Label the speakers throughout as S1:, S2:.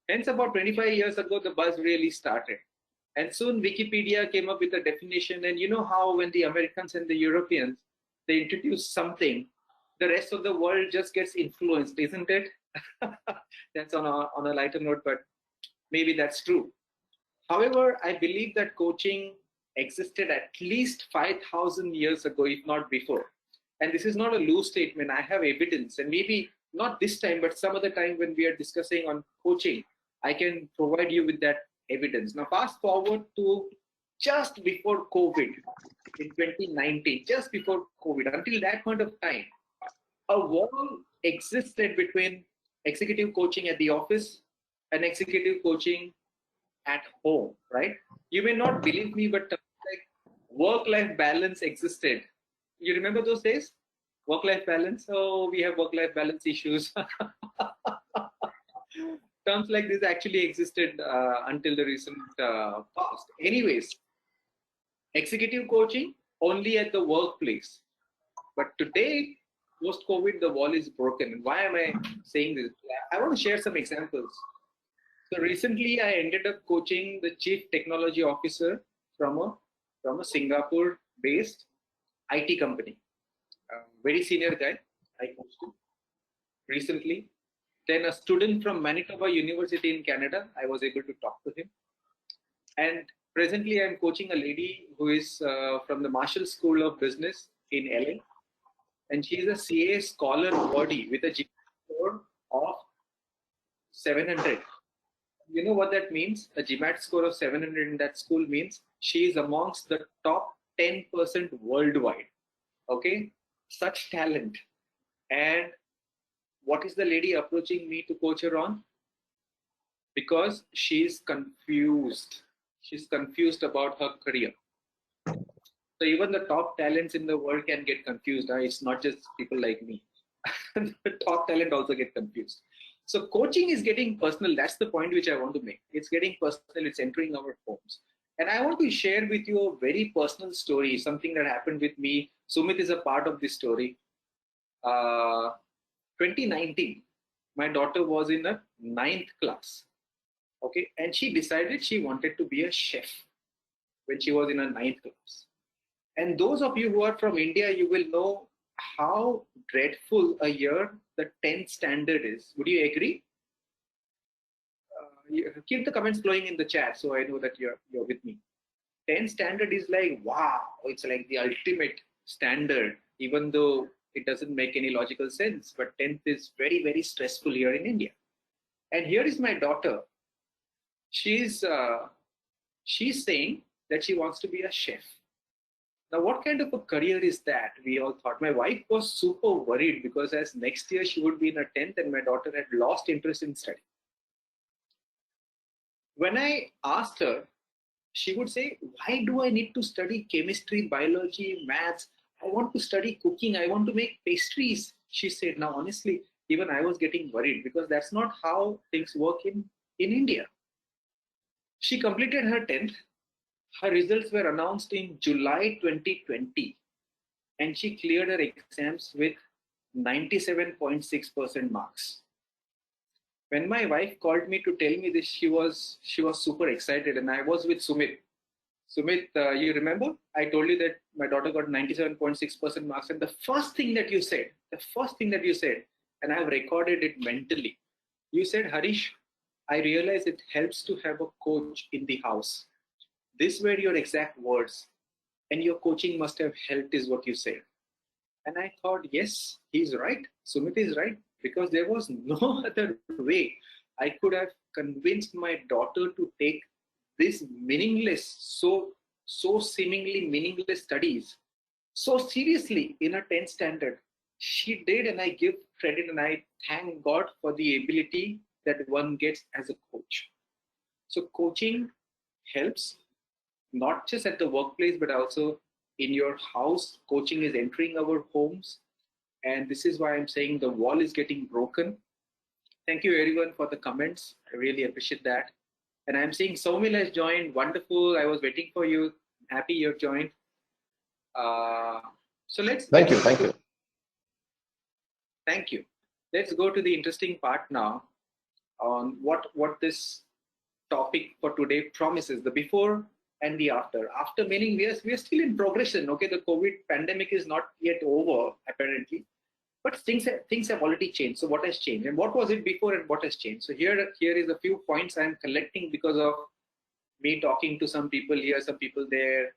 S1: Hence, about 25 years ago, the buzz really started. And soon Wikipedia came up with a definition. And you know how when the Americans and the Europeans, they introduce something, the rest of the world just gets influenced, isn't it? That's on a lighter note, but maybe that's true. However, I believe that coaching existed at least 5,000 years ago, if not before. And this is not a loose statement. I have evidence, and maybe not this time, but some other time when we are discussing on coaching, I can provide you with that evidence. Now, fast forward to just before COVID in 2019, just before COVID, until that point of time, a wall existed between executive coaching at the office and executive coaching at home, right? You may not believe me, but like work-life balance existed. You remember those days? Work-life balance? Oh, we have work-life balance issues. Terms like this actually existed until the recent past. Anyways, executive coaching only at the workplace. But today, post-COVID, the wall is broken. And why am I saying this? I want to share some examples. So recently, I ended up coaching the chief technology officer from a Singapore-based IT company. Very senior guy. I coached him recently. Then a student from Manitoba University in Canada. I was able to talk to him. And presently, I'm coaching a lady who is from the Marshall School of Business in LA. And she is a CA scholar body with a GPA score of 700. You know what that means? A GMAT score of 700 in that school means she is amongst the top 10% worldwide. Okay, such talent. And what is the lady approaching me to coach her on? Because she's confused. She's confused about her career. So even the top talents in the world can get confused. It's not just people like me. The top talent also get confused. So coaching is getting personal. That's the point which I want to make. It's getting personal. It's entering our homes. And I want to share with you a very personal story, something that happened with me. Sumit is a part of this story. 2019, my daughter was in a 9th class. Okay, and she decided she wanted to be a chef when she was in a 9th class. And those of you who are from India, you will know how dreadful a year the 10th standard is. Would you agree? Keep the comments flowing in the chat so I know that you're with me. 10th standard is like, wow, it's like the ultimate standard, even though it doesn't make any logical sense. But 10th is very, very stressful here in India. And here is my daughter. She's saying that she wants to be a chef. Now, what kind of a career is that? We all thought. My wife was super worried because as next year she would be in her 10th and my daughter had lost interest in study. When I asked her, she would say, why do I need to study chemistry, biology, maths? I want to study cooking. I want to make pastries. She said, now, honestly, even I was getting worried because that's not how things work in India. She completed her 10th. Her results were announced in July 2020, and she cleared her exams with 97.6% marks. When my wife called me to tell me this, she was super excited, and I was with Sumit. Sumit, you remember? I told you that my daughter got 97.6% marks, and the first thing that you said, and I have recorded it mentally, you said, Harish, I realize it helps to have a coach in the house. These were your exact words, and your coaching must have helped, is what you said. And I thought, yes, he's right. Sumit is right, because there was no other way I could have convinced my daughter to take this meaningless, so seemingly meaningless studies so seriously in a 10th standard. She did, and I give credit and I thank God for the ability that one gets as a coach. So coaching helps. Not just at the workplace, but also in your house. Coaching is entering our homes. And this is why I'm saying the wall is getting broken. Thank you everyone for the comments. I really appreciate that. And I'm seeing Soumil has joined. Wonderful. I was waiting for you. Happy you've joined. So let's...
S2: Thank you.
S1: Thank you. Let's go to the interesting part now. on what this topic for today promises, the before and the after. After many years, we are still in progression. Okay, the COVID pandemic is not yet over, apparently, but things have already changed. So what has changed, and what was it before, and what has changed? So here is a few points I am collecting because of me talking to some people here, some people there,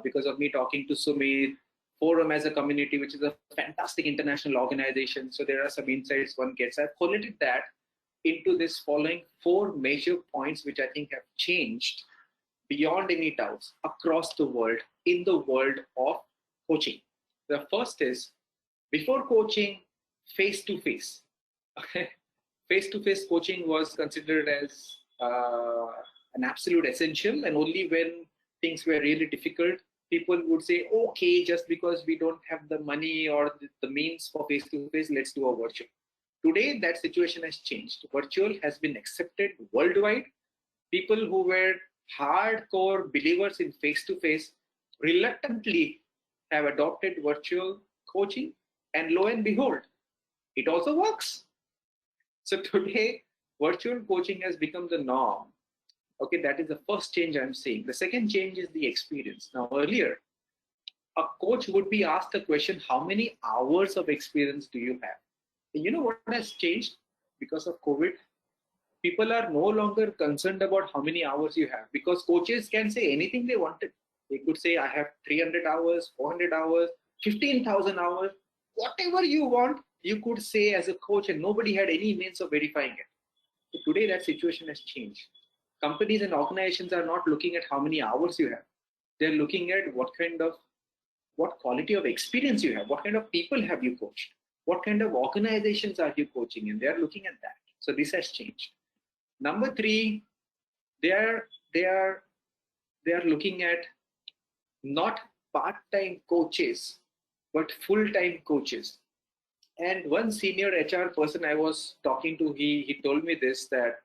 S1: because of me talking to Sumit. Forum as a community, which is a fantastic international organization. So there are some insights one gets. I've collated that into this following 4 major points, which I think have changed beyond any doubts across the world, in the world of coaching. The first is, before coaching, face-to-face. Face-to-face coaching was considered as an absolute essential, and only when things were really difficult, people would say, okay, just because we don't have the money or the means for face-to-face, let's do a virtual. Today, that situation has changed. Virtual has been accepted worldwide. People who were hardcore believers in face-to-face reluctantly have adopted virtual coaching, and lo and behold, it also works. So today, virtual coaching has become the norm. Okay, that is the first change I'm seeing. The second change is the experience. Now, earlier, a coach would be asked a question, how many hours of experience do you have? And you know what has changed because of COVID? People are no longer concerned about how many hours you have, because coaches can say anything they wanted. They could say, I have 300 hours, 400 hours, 15,000 hours, whatever you want, you could say as a coach, and nobody had any means of verifying it. So today, that situation has changed. Companies and organizations are not looking at how many hours you have. They're looking at what quality of experience you have, what kind of people have you coached, what kind of organizations are you coaching, and they're looking at that. So this has changed. Number 3, they are looking at not part-time coaches, but full-time coaches. And one senior HR person I was talking to, he told me this, that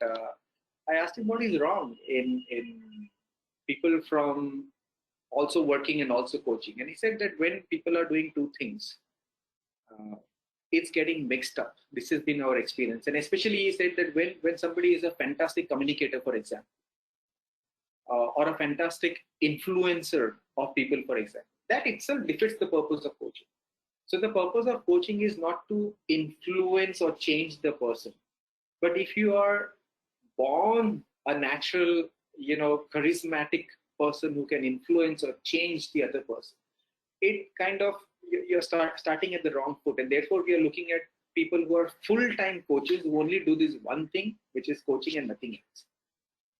S1: I asked him what is wrong in people from also working and also coaching. And he said that when people are doing 2 things, it's getting mixed up. This has been our experience. And especially he said that when somebody is a fantastic communicator, for example, or a fantastic influencer of people, for example, that itself defeats the purpose of coaching. So the purpose of coaching is not to influence or change the person. But if you are born a natural, charismatic person who can influence or change the other person, it kind of, you're starting at the wrong foot. And therefore, we are looking at people who are full-time coaches who only do this one thing, which is coaching and nothing else.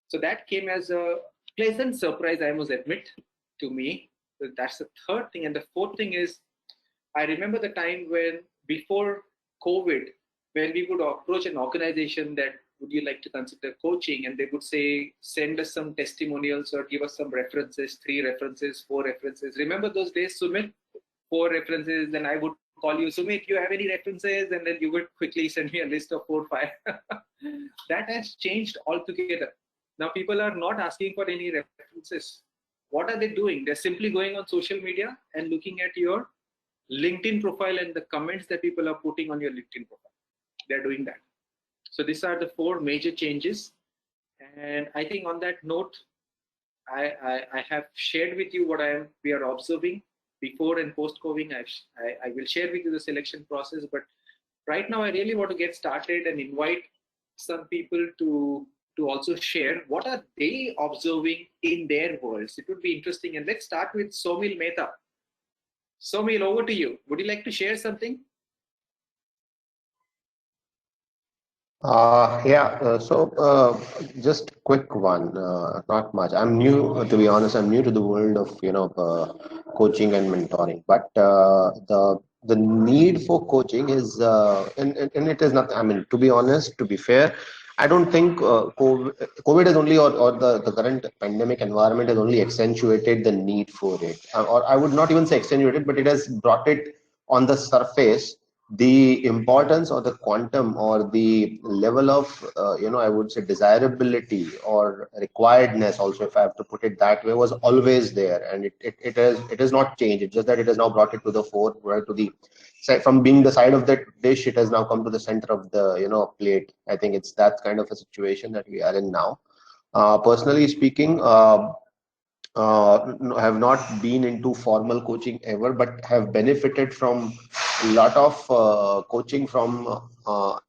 S1: So that came as a pleasant surprise, I must admit, to me. So that's the third thing. And the fourth thing is, I remember the time when, before COVID, when we would approach an organization that, would you like to consider coaching? And they would say, send us some testimonials or give us some references, 3 references, 4 references. Remember those days, Sumit? 4 references. Then I would call you, Sumit, you have any references? And then you would quickly send me a list of 4 or 5. That has changed altogether. Now people are not asking for any references. What are they doing? They're simply going on social media and looking at your LinkedIn profile and the comments that people are putting on your LinkedIn profile. They're doing that. So these are the 4 major changes. And I think on that note, I have shared with you what we are observing before and post COVID. I will share with you the selection process. But right now, I really want to get started and invite some people to also share what are they observing in their worlds. It would be interesting. And let's start with Somil Mehta. Somil, over to you. Would you like to share something?
S2: Just quick one, not much. I'm new, to be honest. I'm new to the world of coaching and mentoring. But the need for coaching is, and it is not. I mean, to be honest, to be fair, I don't think COVID is only, or the current pandemic environment has only accentuated the need for it. Or I would not even say accentuated, but it has brought it on the surface. The importance or the quantum or the level of I would say desirability or requiredness, also if I have to put it that way, was always there, and it has not changed. It's just that it has now brought it to the fore, right, to the from being the side of the dish, it has now come to the center of the plate. I think it's that kind of a situation that we are in now. Personally speaking, have not been into formal coaching ever, but have benefited from a lot of coaching from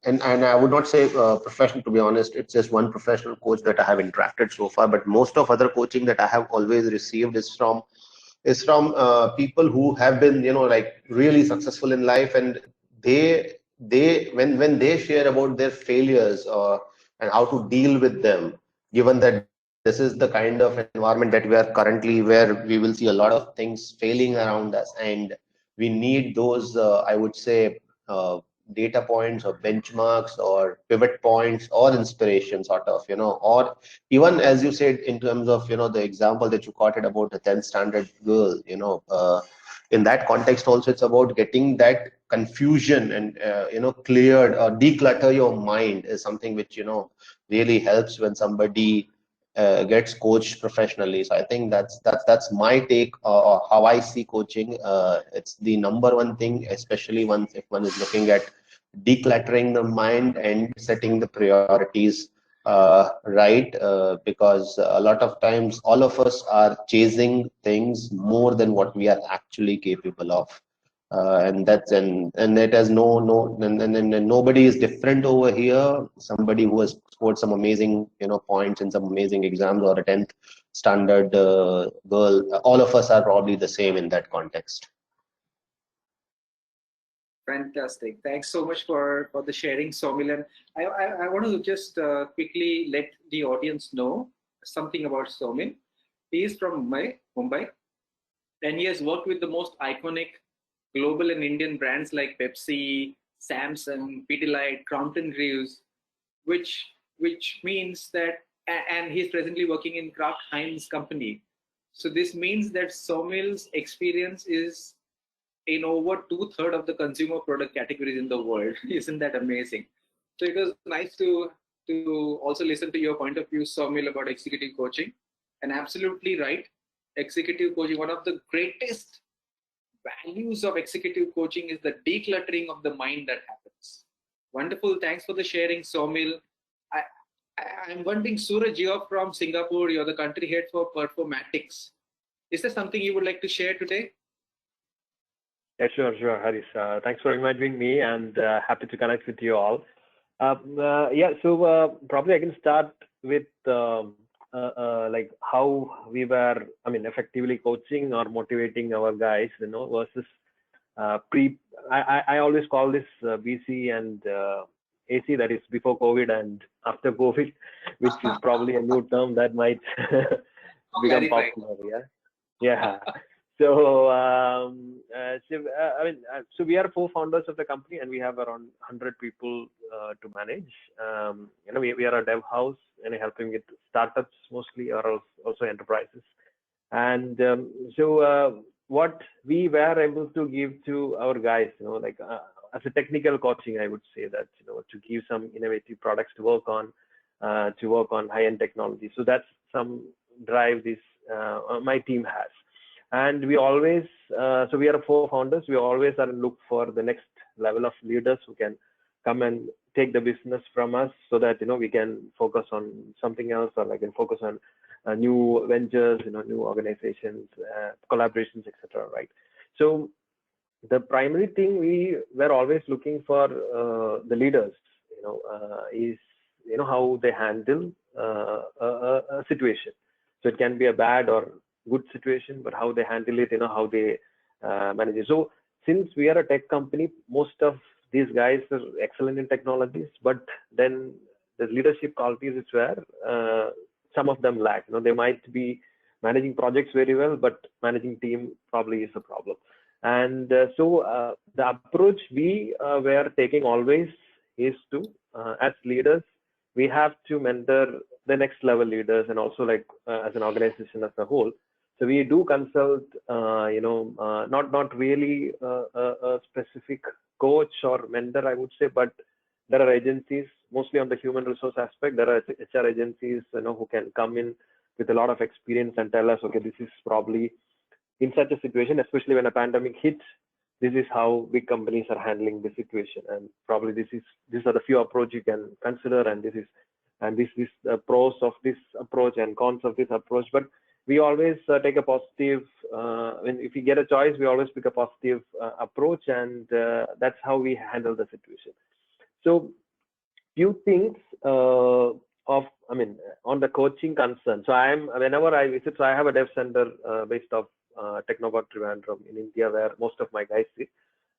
S2: and I would not say professional, to be honest. It's just one professional coach that I have interacted so far, but most of other coaching that I have always received is from people who have been like really successful in life, and when they share about their failures and how to deal with them, given that this is the kind of environment that we are currently, where we will see a lot of things failing around us, and we need those I would say data points or benchmarks or pivot points or inspiration, sort of, or even as you said, in terms of the example that you quoted about the 10th standard girl, in that context also, it's about getting that confusion and cleared, or declutter your mind is something which really helps when somebody gets coached professionally. So I think that's my take, or how I see coaching. It's the number one thing, especially once if one is looking at decluttering the mind and setting the priorities right, because a lot of times all of us are chasing things more than what we are actually capable of. And it has and nobody is different over here. Somebody who has scored some amazing points in some amazing exams, or a 10th standard girl, all of us are probably the same in that context.
S1: Fantastic. Thanks so much for the sharing, Somil. And I want to just quickly let the audience know something about Somil. He is from Mumbai, and he has worked with the most iconic global and Indian brands like Pepsi, Samsung, Pidilite, Crompton Greaves, which means that, and he's presently working in Kraft Heinz company. So this means that Somil's experience is in over two-thirds of the consumer product categories in the world. Isn't that amazing? So it was nice to also listen to your point of view, Somil, about executive coaching. And absolutely right, executive coaching, one of the greatest values of executive coaching is the decluttering of the mind that happens. Wonderful. Thanks for the sharing, Somil. I, I'm wondering, Suraj, you're from Singapore. You're the country head for Performatics. Is there something you would like to share today?
S3: Yeah, sure, Harish. Thanks for inviting me, and happy to connect with you all. Yeah, so probably I can start with like how we were, effectively coaching or motivating our guys, versus I always call this BC and AC, that is before COVID and after COVID, which is probably a new term that might become popular. Yeah. So, so we are co-founders of the company, and we have around 100 people to manage. We are a dev house and helping with startups mostly, or also enterprises. And so what we were able to give to our guys, like as a technical coaching, I would say that, to give some innovative products to work on high-end technology. So that's some drive this my team has. And we always, so we are four founders. We always are look for the next level of leaders who can come and take the business from us, so that we can focus on something else, or like can focus on new ventures, new organizations, collaborations, etc. Right. So the primary thing we were always looking for the leaders, is how they handle a situation. So it can be a bad or good situation, but how they handle it, how they manage it. So since we are a tech company, most of these guys are excellent in technologies, but then the leadership qualities is where some of them lack. They might be managing projects very well, but managing team probably is a problem. And so the approach we were taking always is to, as leaders, we have to mentor the next level leaders, and also like as an organization as a whole. So we do consult, not really a specific coach or mentor, I would say, but there are agencies, mostly on the human resource aspect. There are HR agencies, who can come in with a lot of experience and tell us, okay, this is probably in such a situation, especially when a pandemic hit, this is how big companies are handling the situation, and probably these are the few approach you can consider, and this is the pros of this approach and cons of this approach. But we always take a positive, if we get a choice, we always pick a positive approach, and that's how we handle the situation. So few things on the coaching concern. So whenever I visit, so I have a dev center based off Technopark Trivandrum in India, where most of my guys sit,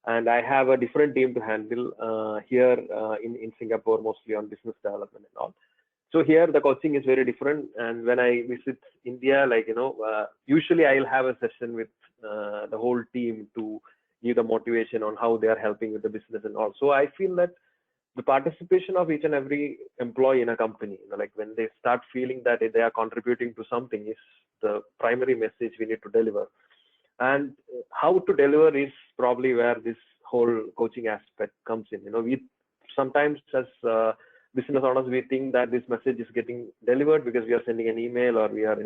S3: and I have a different team to handle here in Singapore, mostly on business development and all. So here the coaching is very different, and when I visit India, usually I'll have a session with the whole team to give the motivation on how they are helping with the business and all. So I feel that the participation of each and every employee in a company, like when they start feeling that they are contributing to something, is the primary message we need to deliver. And how to deliver is probably where this whole coaching aspect comes in. We sometimes, as business owners, we think that this message is getting delivered because we are sending an email or we are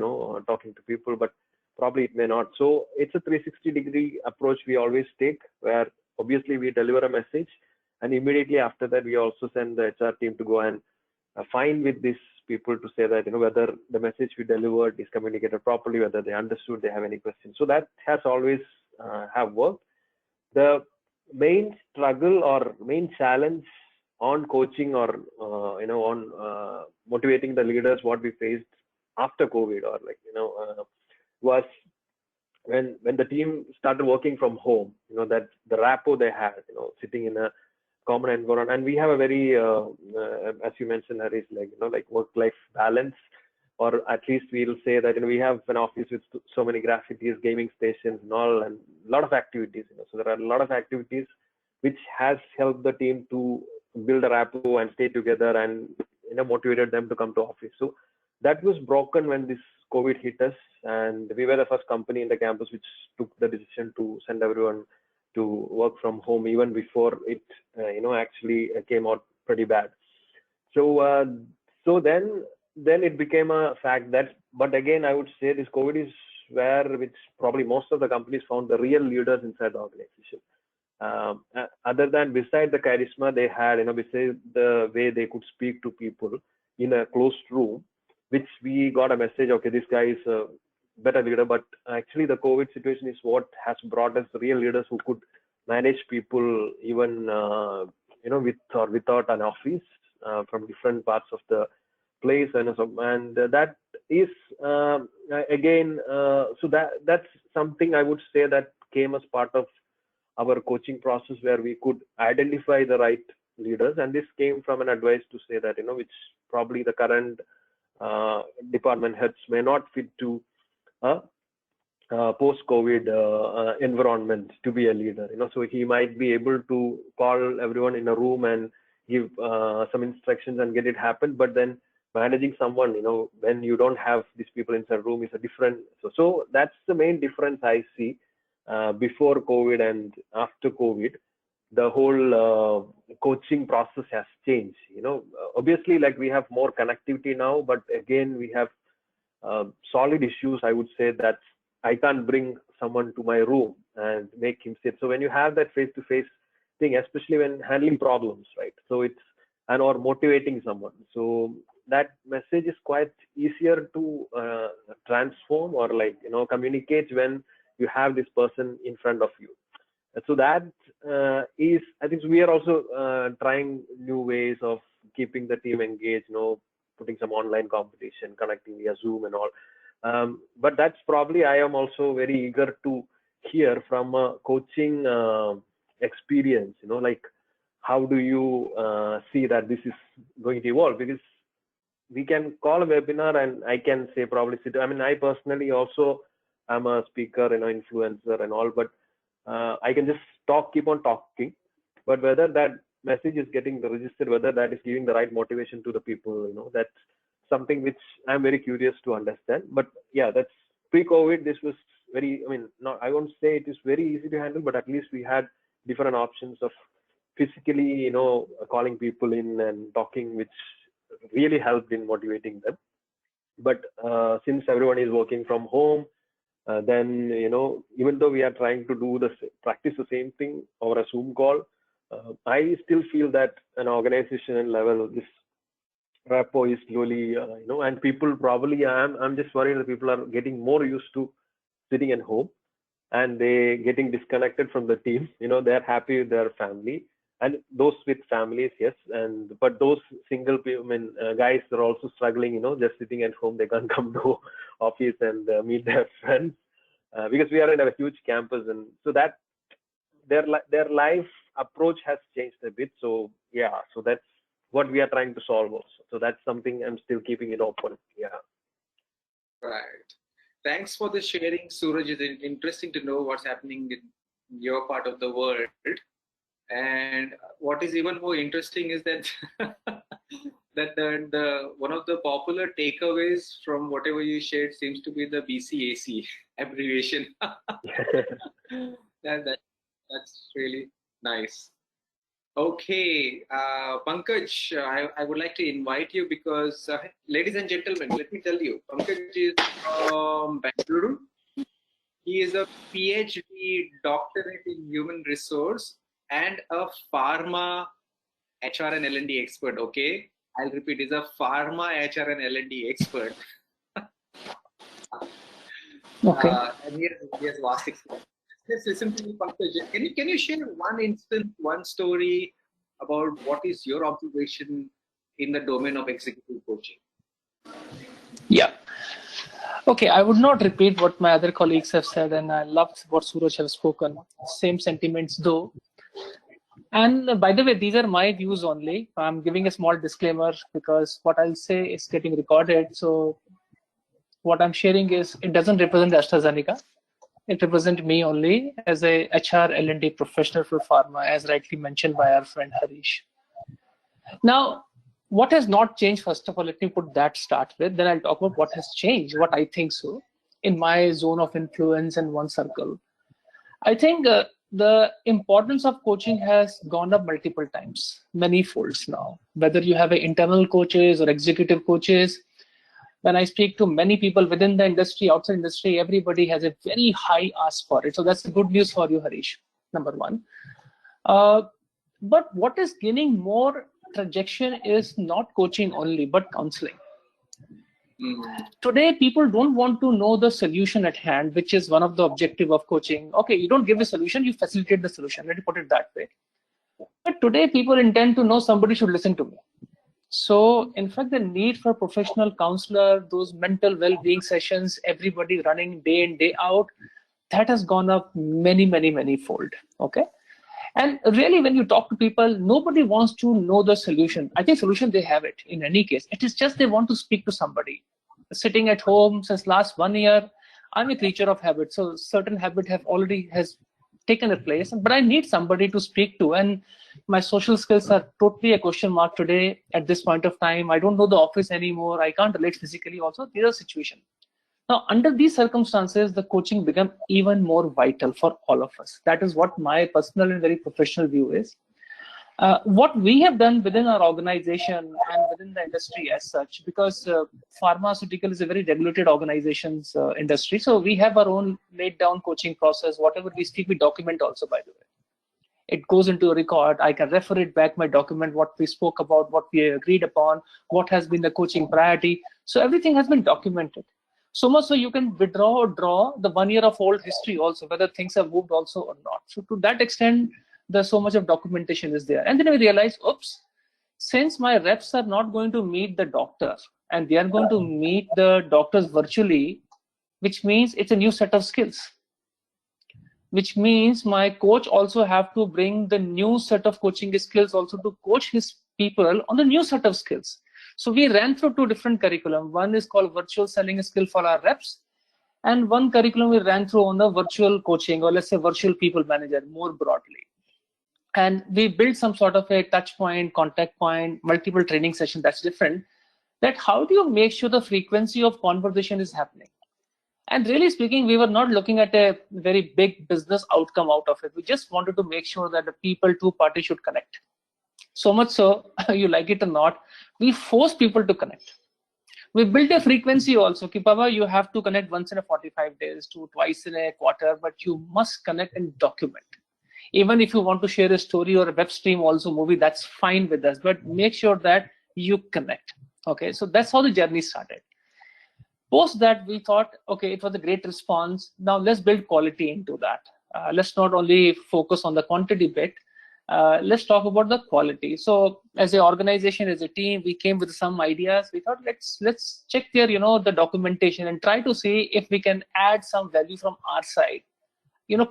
S3: talking to people, but probably it may not. So it's a 360-degree approach we always take, where obviously we deliver a message, and immediately after that we also send the HR team to go and find with these people to say that whether the message we delivered is communicated properly, whether they understood, they have any questions. So that has always have worked. The main struggle or main challenge on coaching or on motivating the leaders, what we faced after COVID, or was when the team started working from home, that the rapport they had, sitting in a common environment. And we have a very as you mentioned, Harish, like work-life balance, or at least we'll say that we have an office with so many graffitis, gaming stations and all, and a lot of activities. So there are a lot of activities which has helped the team to build a rapport and stay together, and motivated them to come to office. So that was broken when this COVID hit us, and we were the first company in the campus which took the decision to send everyone to work from home, even before it actually came out pretty bad. So then it became a fact that, but again, I would say this COVID is which probably most of the companies found the real leaders inside the organization. Other than beside the charisma they had, beside the way they could speak to people in a closed room, which we got a message, okay, this guy is a better leader. But actually the COVID situation is what has brought us real leaders who could manage people even with or without an office, from different parts of the place, and that is again so that's something I would say that came as part of our coaching process, where we could identify the right leaders. And this came from an advice to say that which probably the current department heads may not fit to post-COVID environment to be a leader. So he might be able to call everyone in a room and give some instructions and get it happen, but then managing someone, when you don't have these people inside a room, is a different. So that's the main difference I see before COVID and after COVID. The whole coaching process has changed. Obviously, like we have more connectivity now, but again we have solid issues. I would say that I can't bring someone to my room and make him sit. So when you have that face-to-face thing, especially when handling problems, right? So it's or motivating someone. So that message is quite easier to transform or communicate when you have this person in front of you. So that is, I think we are also trying new ways of keeping the team engaged, putting some online competition, connecting via Zoom and all. But that's probably, I am also very eager to hear from a coaching experience, how do you see that this is going to evolve? Because we can call a webinar and I can say probably sit. I personally also am a speaker, influencer and all, but I can just keep on talking. But whether that message is getting registered, whether that is giving the right motivation to the people, that's something which I'm very curious to understand. But yeah, that's pre-COVID. This was very, I won't say it is very easy to handle, but at least we had different options of physically, calling people in and talking, which really helped in motivating them. But since everyone is working from home, then even though we are trying to practice the same thing over a Zoom call, I still feel that an organizational level, this rapport is slowly, and people probably, I'm just worried that people are getting more used to sitting at home and they getting disconnected from the team. They're happy with their family, and those with families, yes, but those single people, guys, are also struggling, just sitting at home. They can't come to office and meet their friends because we are in a huge campus, and so that their life approach has changed a bit. So yeah, so that's what we are trying to solve also. So that's something I'm still keeping it open. Yeah.
S1: Right. Thanks for the sharing, Suraj. It's interesting to know what's happening in your part of the world. And what is even more interesting is that that the one of the popular takeaways from whatever you shared seems to be the BCAC abbreviation. That's really nice. Okay, Pankaj, I would like to invite you because, ladies and gentlemen, let me tell you, Pankaj is from Bangalore. He is a PhD doctorate in human resource and a pharma HR and L&D expert. Okay, I'll repeat, he's a pharma HR and L&D expert.
S4: Okay.
S1: And he has vast experience. Let's listen to you, Pankaj. Can you share one instance, one story about what is your observation in the domain of executive coaching?
S4: Yeah. Okay, I would not repeat what my other colleagues have said, and I loved what Suraj has spoken. Same sentiments though. And by the way, these are my views only. I'm giving a small disclaimer because what I'll say is getting recorded. So what I'm sharing is, it doesn't represent AstraZeneca. It represents me only as a HR L&D professional for pharma, as rightly mentioned by our friend Harish. Now, what has not changed, first of all, let me put that start with, then I'll talk about what has changed, what I think so, in my zone of influence and one circle. I think the importance of coaching has gone up multiple times, many folds now, whether you have internal coaches or executive coaches. When I speak to many people within the industry, outside industry, everybody has a very high ask for it. So that's the good news for you, Harish, number one. But what is gaining more traction is not coaching only, but counseling. Today, people don't want to know the solution at hand, which is one of the objective of coaching. Okay, you don't give the solution, you facilitate the solution. Let me put it that way. But today, people intend to know somebody should listen to me. So, in fact, the need for professional counselor, those mental well-being sessions, everybody running day in, day out, that has gone up many fold. Okay. And really, when you talk to people, nobody wants to know the solution. I think solution, they have it in any case. It is just they want to speak to somebody. Sitting at home since last 1 year, I'm a creature of habit. So certain habit has taken a place, but I need somebody to speak to. And my social skills are totally a question mark today at this point of time. I don't know the office anymore. I can't relate physically also. These are situations. Now, under these circumstances, the coaching become even more vital for all of us. That is what my personal and very professional view is. What we have done within our organization and within the industry as such, because pharmaceutical is a very regulated organization's industry. So we have our own laid down coaching process. Whatever we speak, we document also, by the way. It goes into a record. I can refer it back, my document, what we spoke about, what we agreed upon, what has been the coaching priority. So everything has been documented. So much so you can withdraw or draw the 1 year of old history also, whether things have moved also or not. So to that extent, there's so much of documentation is there. And then we realize, oops, since my reps are not going to meet the doctor and they are going to meet the doctors virtually, which means it's a new set of skills. Which means my coach also have to bring the new set of coaching skills also to coach his people on the new set of skills. So we ran through 2 different curriculum. One is called virtual selling skill for our reps. And one curriculum we ran through on the virtual coaching, or let's say virtual people manager more broadly. And we built some sort of a touch point, contact point, multiple training session that's different. That how do you make sure the frequency of conversation is happening? And really speaking, we were not looking at a very big business outcome out of it. We just wanted to make sure that the people, 2 parties should connect. So much so, you like it or not, we force people to connect. We built a frequency also. Ki, Papa, you have to connect once in a 45 days to twice in a quarter, but you must connect and document. Even if you want to share a story or a web stream, also movie, that's fine with us. But make sure that you connect. Okay, so that's how the journey started. Post that, we thought, okay, it was a great response. Now let's build quality into that. Let's not only focus on the quantity bit. Let's talk about the quality. So as an organization, as a team, we came with some ideas. We thought let's check their the documentation and try to see if we can add some value from our side.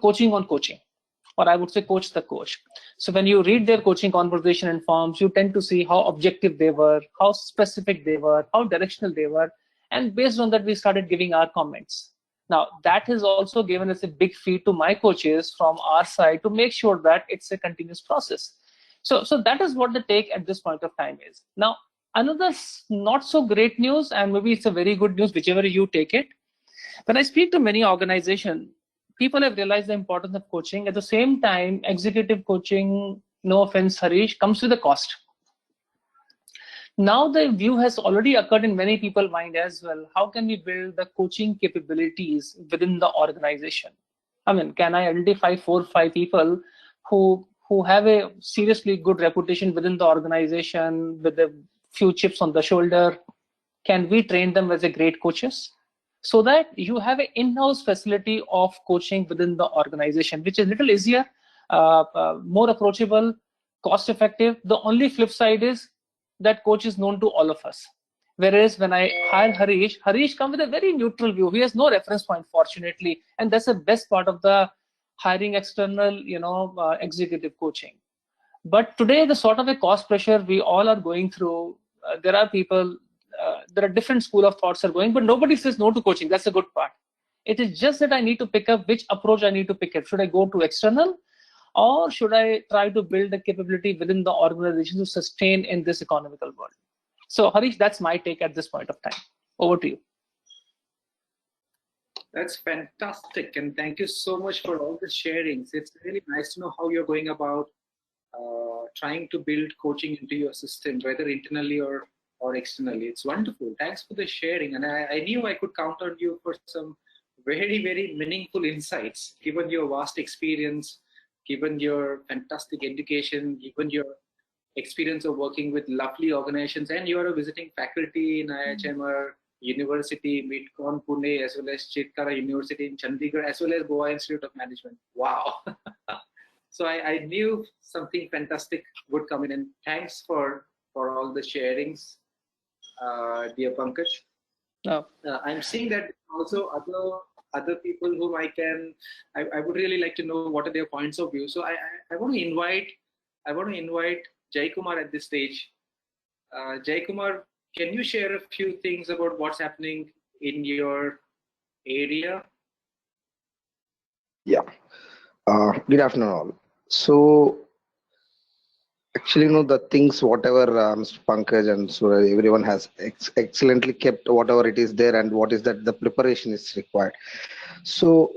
S4: Coaching on coaching, or I would say coach the coach. So when you read their coaching conversation and forms, you tend to see how objective they were, how specific they were, how directional they were. And based on that, we started giving our comments. Now, that has also given us a big feed to my coaches from our side to make sure that it's a continuous process. So that is what the take at this point of time is. Now, another not so great news, and maybe it's a very good news, whichever you take it. When I speak to many organizations, people have realized the importance of coaching. At the same time, executive coaching, no offense, Harish, comes with a cost. Now the view has already occurred in many people's mind as well. How can we build the coaching capabilities within the organization? I mean, can I identify 4 or 5 people who have a seriously good reputation within the organization with a few chips on the shoulder? Can we train them as a great coaches? So that you have an in-house facility of coaching within the organization, which is a little easier, more approachable, cost-effective. The only flip side is that coach is known to all of us. Whereas when I hire Harish comes with a very neutral view. He has no reference point, fortunately, and that's the best part of the hiring external, executive coaching. But today, the sort of a cost pressure we all are going through, there are people, there are different school of thoughts are going, but nobody says no to coaching. That's the good part. It is just that I need to pick up which approach I need to pick up. Should I go to external, or should I try to build a capability within the organization to sustain in this economical world? So Harish, that's my take at this point of time. Over to you.
S1: That's fantastic, and thank you so much for all the sharings. It's really nice to know how you're going about trying to build coaching into your system, whether internally or externally. It's wonderful. Thanks for the sharing, and I knew I could count on you for some very, very meaningful insights, given your vast experience, given your fantastic education, given your experience of working with lovely organizations, and you are a visiting faculty in IHMR University, Midcon Pune, as well as Chitkara University in Chandigarh, as well as Goa Institute of Management. Wow. So I knew something fantastic would come in, and thanks for all the sharings, dear Pankaj.
S4: No.
S1: I'm seeing that also other people whom I would really like to know what are their points of view. So I want to invite Jai Kumar at this stage. Jai Kumar, can you share a few things about what's happening in your area?
S5: Yeah. Good afternoon, all. So, actually, the things, whatever Mr. Pankaj and Surya, everyone has excellently kept whatever it is there, and what is that the preparation is required. So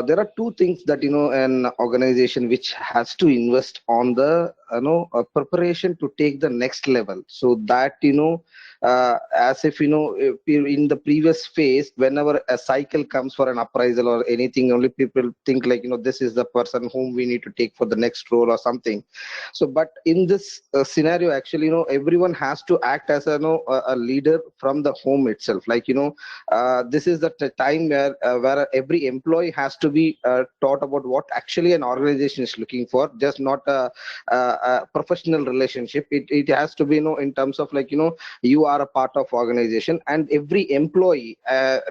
S5: there are two things that an organization which has to invest on the preparation to take the next level. So that as if if in the previous phase, whenever a cycle comes for an appraisal or anything, only people think like this is the person whom we need to take for the next role or something. So but in this scenario, actually everyone has to act as a leader from the home itself. Like this is the time where every employee has to be taught about what actually an organization is looking for, just not a professional relationship. It has to be in terms of like you are a part of organization, and every employee,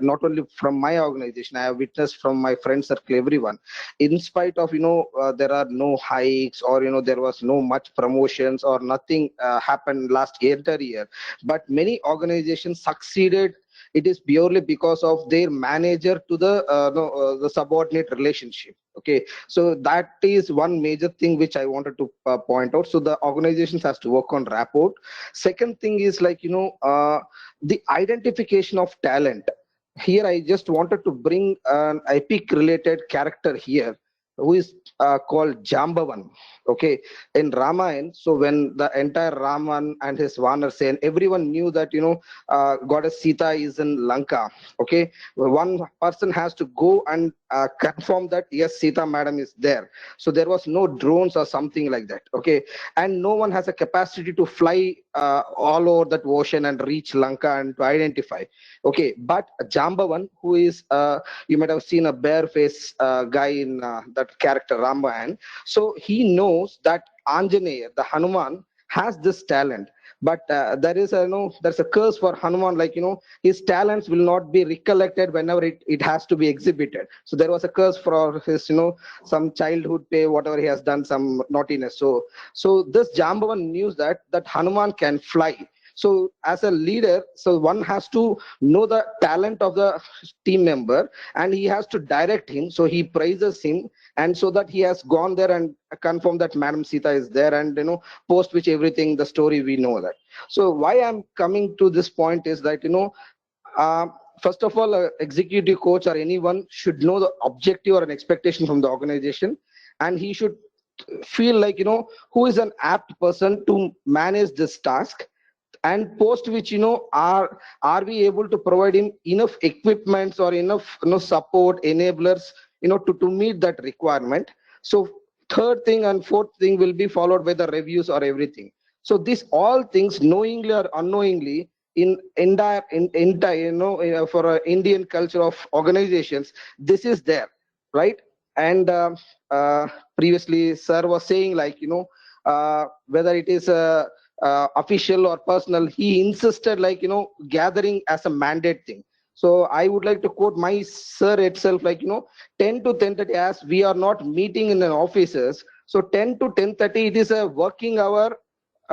S5: not only from my organization, I have witnessed from my friend circle, everyone, in spite of there are no hikes, or there was no much promotions or nothing happened last entire year, but many organizations succeeded. It is purely because of their manager to the subordinate relationship. Okay, so that is one major thing which I wanted to point out. So the organizations has to work on rapport. Second thing is like the identification of talent. Here I just wanted to bring an epic related character here. who is called Jambavan. Okay, in Ramayana. So when the entire Raman and his Vanarsen, everyone knew that goddess Sita is in Lanka. Okay, one person has to go and confirm that yes, Sita madam is there. So there was no drones or something like that. Okay, and no one has a capacity to fly all over that ocean and reach Lanka and to identify. Okay, but Jambavan, who is you might have seen a bare face guy in that character Ramayan. So he knows that Anjaneya, the Hanuman, has this talent. But there is a there's a curse for Hanuman, like his talents will not be recollected whenever it has to be exhibited. So there was a curse for his some childhood pay, whatever he has done, some naughtiness. So this Jambavan knew that Hanuman can fly. So as a leader, so one has to know the talent of the team member and he has to direct him. So he praises him, and so that he has gone there and confirmed that Madam Sita is there, and post which everything the story we know that. So why I'm coming to this point is that uh, first of all, a executive coach or anyone should know the objective or an expectation from the organization, and he should feel like who is an apt person to manage this task, and post which are we able to provide him enough equipments or enough support enablers to meet that requirement. So third thing and fourth thing will be followed by the reviews or everything. So these all things, knowingly or unknowingly, in entire for a Indian culture of organizations, this is there, right? And uh, previously sir was saying, like whether it is a official or personal, he insisted, like gathering as a mandate thing. So I would like to quote my sir itself, like 10 to 10:30, as we are not meeting in an offices, so 10 to 10:30 it is a working hour,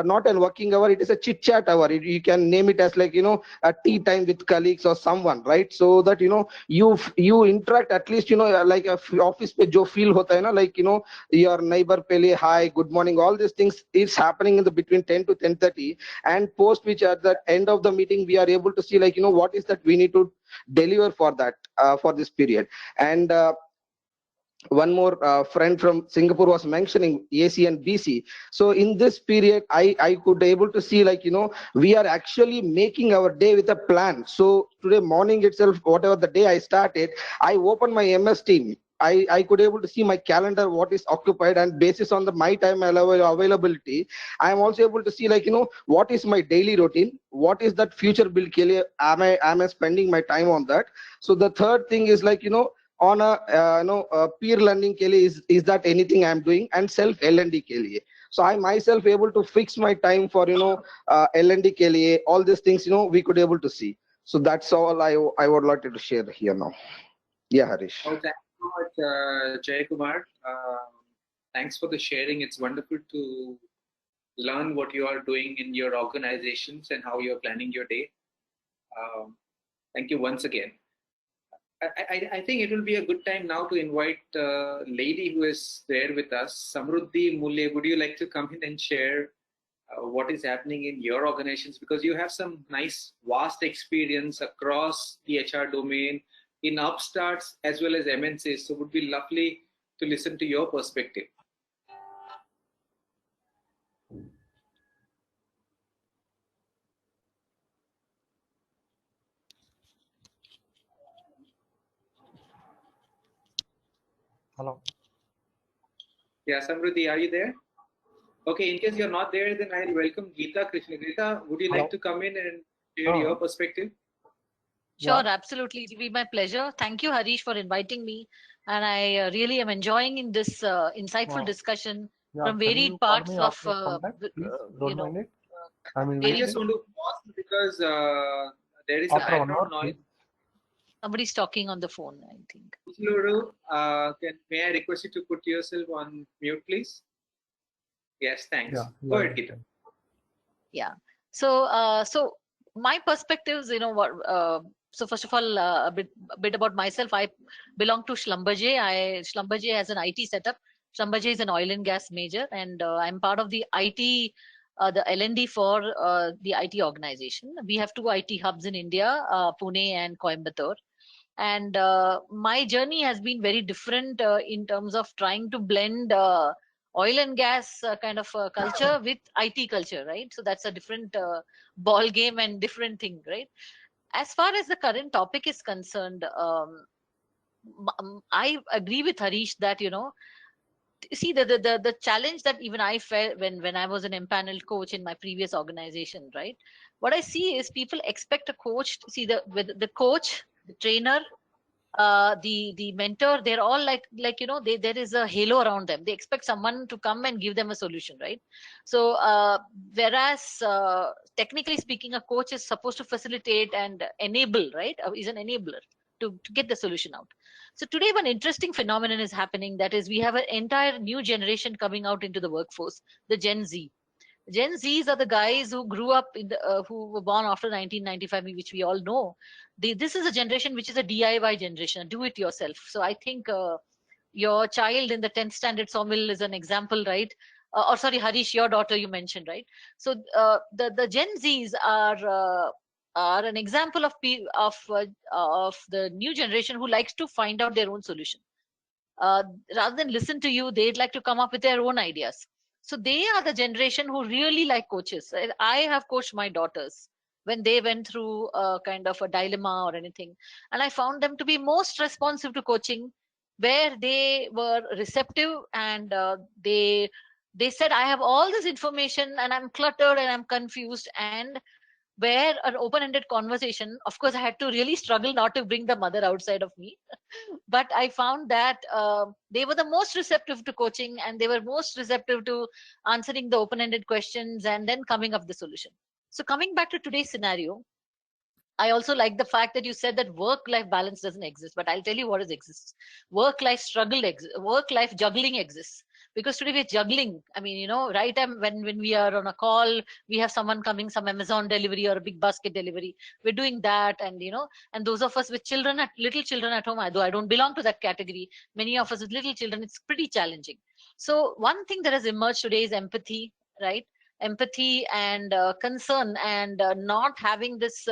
S5: not a working hour, it is a chit chat hour. You can name it as like a tea time with colleagues or someone, right? So that you interact at least like a office pe jo feel hota hai na, like your neighbor pe liye hi, good morning, all these things is happening in the between 10 to 10:30, and post which at the end of the meeting we are able to see, like what is that we need to deliver for that for this period. And one more friend from Singapore was mentioning AC and BC. So in this period, I could able to see, like we are actually making our day with a plan. So today morning itself, whatever the day I started, I opened my MS Team. I could able to see my calendar, what is occupied, and basis on the my time availability, I am also able to see, like what is my daily routine, what is that future build ke liye, am I spending my time on that. So the third thing is, like on a peer learning ke liye, is that anything I'm doing, and self L&D ke liye. So I myself able to fix my time for L&D ke liye, all these things we could able to see. So that's all I would like to share here now. Yeah, Harish.
S1: Oh, thank you so much, Jay Kumar. Thanks for the sharing. It's wonderful to learn what you are doing in your organizations and how you're planning your day. Thank you once again. I think it will be a good time now to invite a lady who is there with us, Samruddhi Mulye. Would you like to come in and share what is happening in your organizations? Because you have some nice, vast experience across the HR domain in upstarts as well as MNCs. So it would be lovely to listen to your perspective.
S6: Hello.
S1: Yeah, Samruddhi, are you there? Okay, in case you're not there, then I'll welcome Geeta Krishna. Geeta, would you like to come in and share your perspective?
S7: Sure, absolutely. It will be my pleasure. Thank you, Harish, for inviting me. And I really am enjoying in this insightful discussion from varied parts of,
S6: Mind.
S1: I just want to pause because there is a background noise.
S7: Somebody's talking on the phone, I think.
S1: May I request you to put yourself on mute, please? Yes, thanks. Go ahead, Geeta.
S7: Yeah. So my perspectives, what. So first of all, a bit about myself. I belong to Schlumberger. Schlumberger has an IT setup. Schlumberger is an oil and gas major, and I'm part of the IT, the L&D for the IT organization. We have two IT hubs in India, Pune and Coimbatore. And my journey has been very different in terms of trying to blend oil and gas kind of culture with IT culture, right? So that's a different ball game and different thing, right? As far as the current topic is concerned, I agree with Harish that, see the challenge that even I felt when I was an empaneled coach in my previous organization, right? What I see is people expect a coach to see the coach, the trainer, the mentor, they're all like there is a halo around them. They expect someone to come and give them a solution, right? So whereas technically speaking, a coach is supposed to facilitate and enable, right? Is an enabler to get the solution out. So today one interesting phenomenon is happening, that is we have an entire new generation coming out into the workforce, the Gen Z. Gen Zs are the guys who grew up who were born after 1995, which we all know. This is a generation which is a DIY generation, do it yourself. So I think your child in the 10th standard sawmill is an example, right? Or sorry, Harish, your daughter you mentioned, right? So the Gen Zs are an example of the new generation who likes to find out their own solution. Rather than listen to you, they'd like to come up with their own ideas. So they are the generation who really like coaches. I have coached my daughters when they went through a kind of a dilemma or anything, and I found them to be most responsive to coaching, where they were receptive, and they said, I have all this information and I'm cluttered and I'm confused, and where an open-ended conversation, of course I had to really struggle not to bring the mother outside of me, but I found that they were the most receptive to coaching, and they were most receptive to answering the open-ended questions and then coming up with the solution. So coming back to today's scenario, I also like the fact that you said that work-life balance doesn't exist, but I'll tell you what exists. Work-life struggle exists. Work-life juggling exists. Because today we're juggling. I mean, right time when we are on a call, we have someone coming, some Amazon delivery or a big basket delivery. We're doing that, and those of us with little children at home, though I don't belong to that category, many of us with little children, it's pretty challenging. So one thing that has emerged today is empathy, right? Empathy and concern, and not having this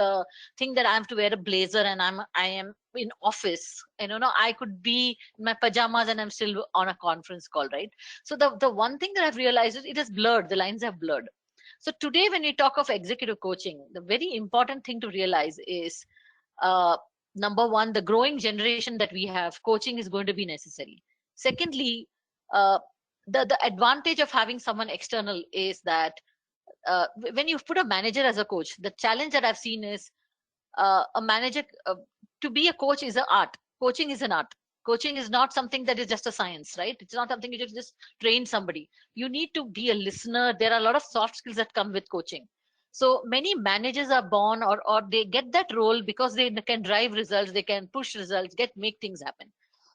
S7: thing that I have to wear a blazer and I am in office, and I could be in my pajamas and I'm still on a conference call, right? So the one thing that I've realized is it is blurred, the lines have blurred. So today when we talk of executive coaching, the very important thing to realize is number one, the growing generation that we have, coaching is going to be necessary. Secondly, uh, the advantage of having someone external is that when you put a manager as a coach, the challenge that I've seen is a manager to be a coach is an art. Coaching is an art. Coaching is not something that is just a science, right? It's not something you just train somebody. You need to be a listener. There are a lot of soft skills that come with coaching. So many managers are born or they get that role because they can drive results, they can push results, make things happen.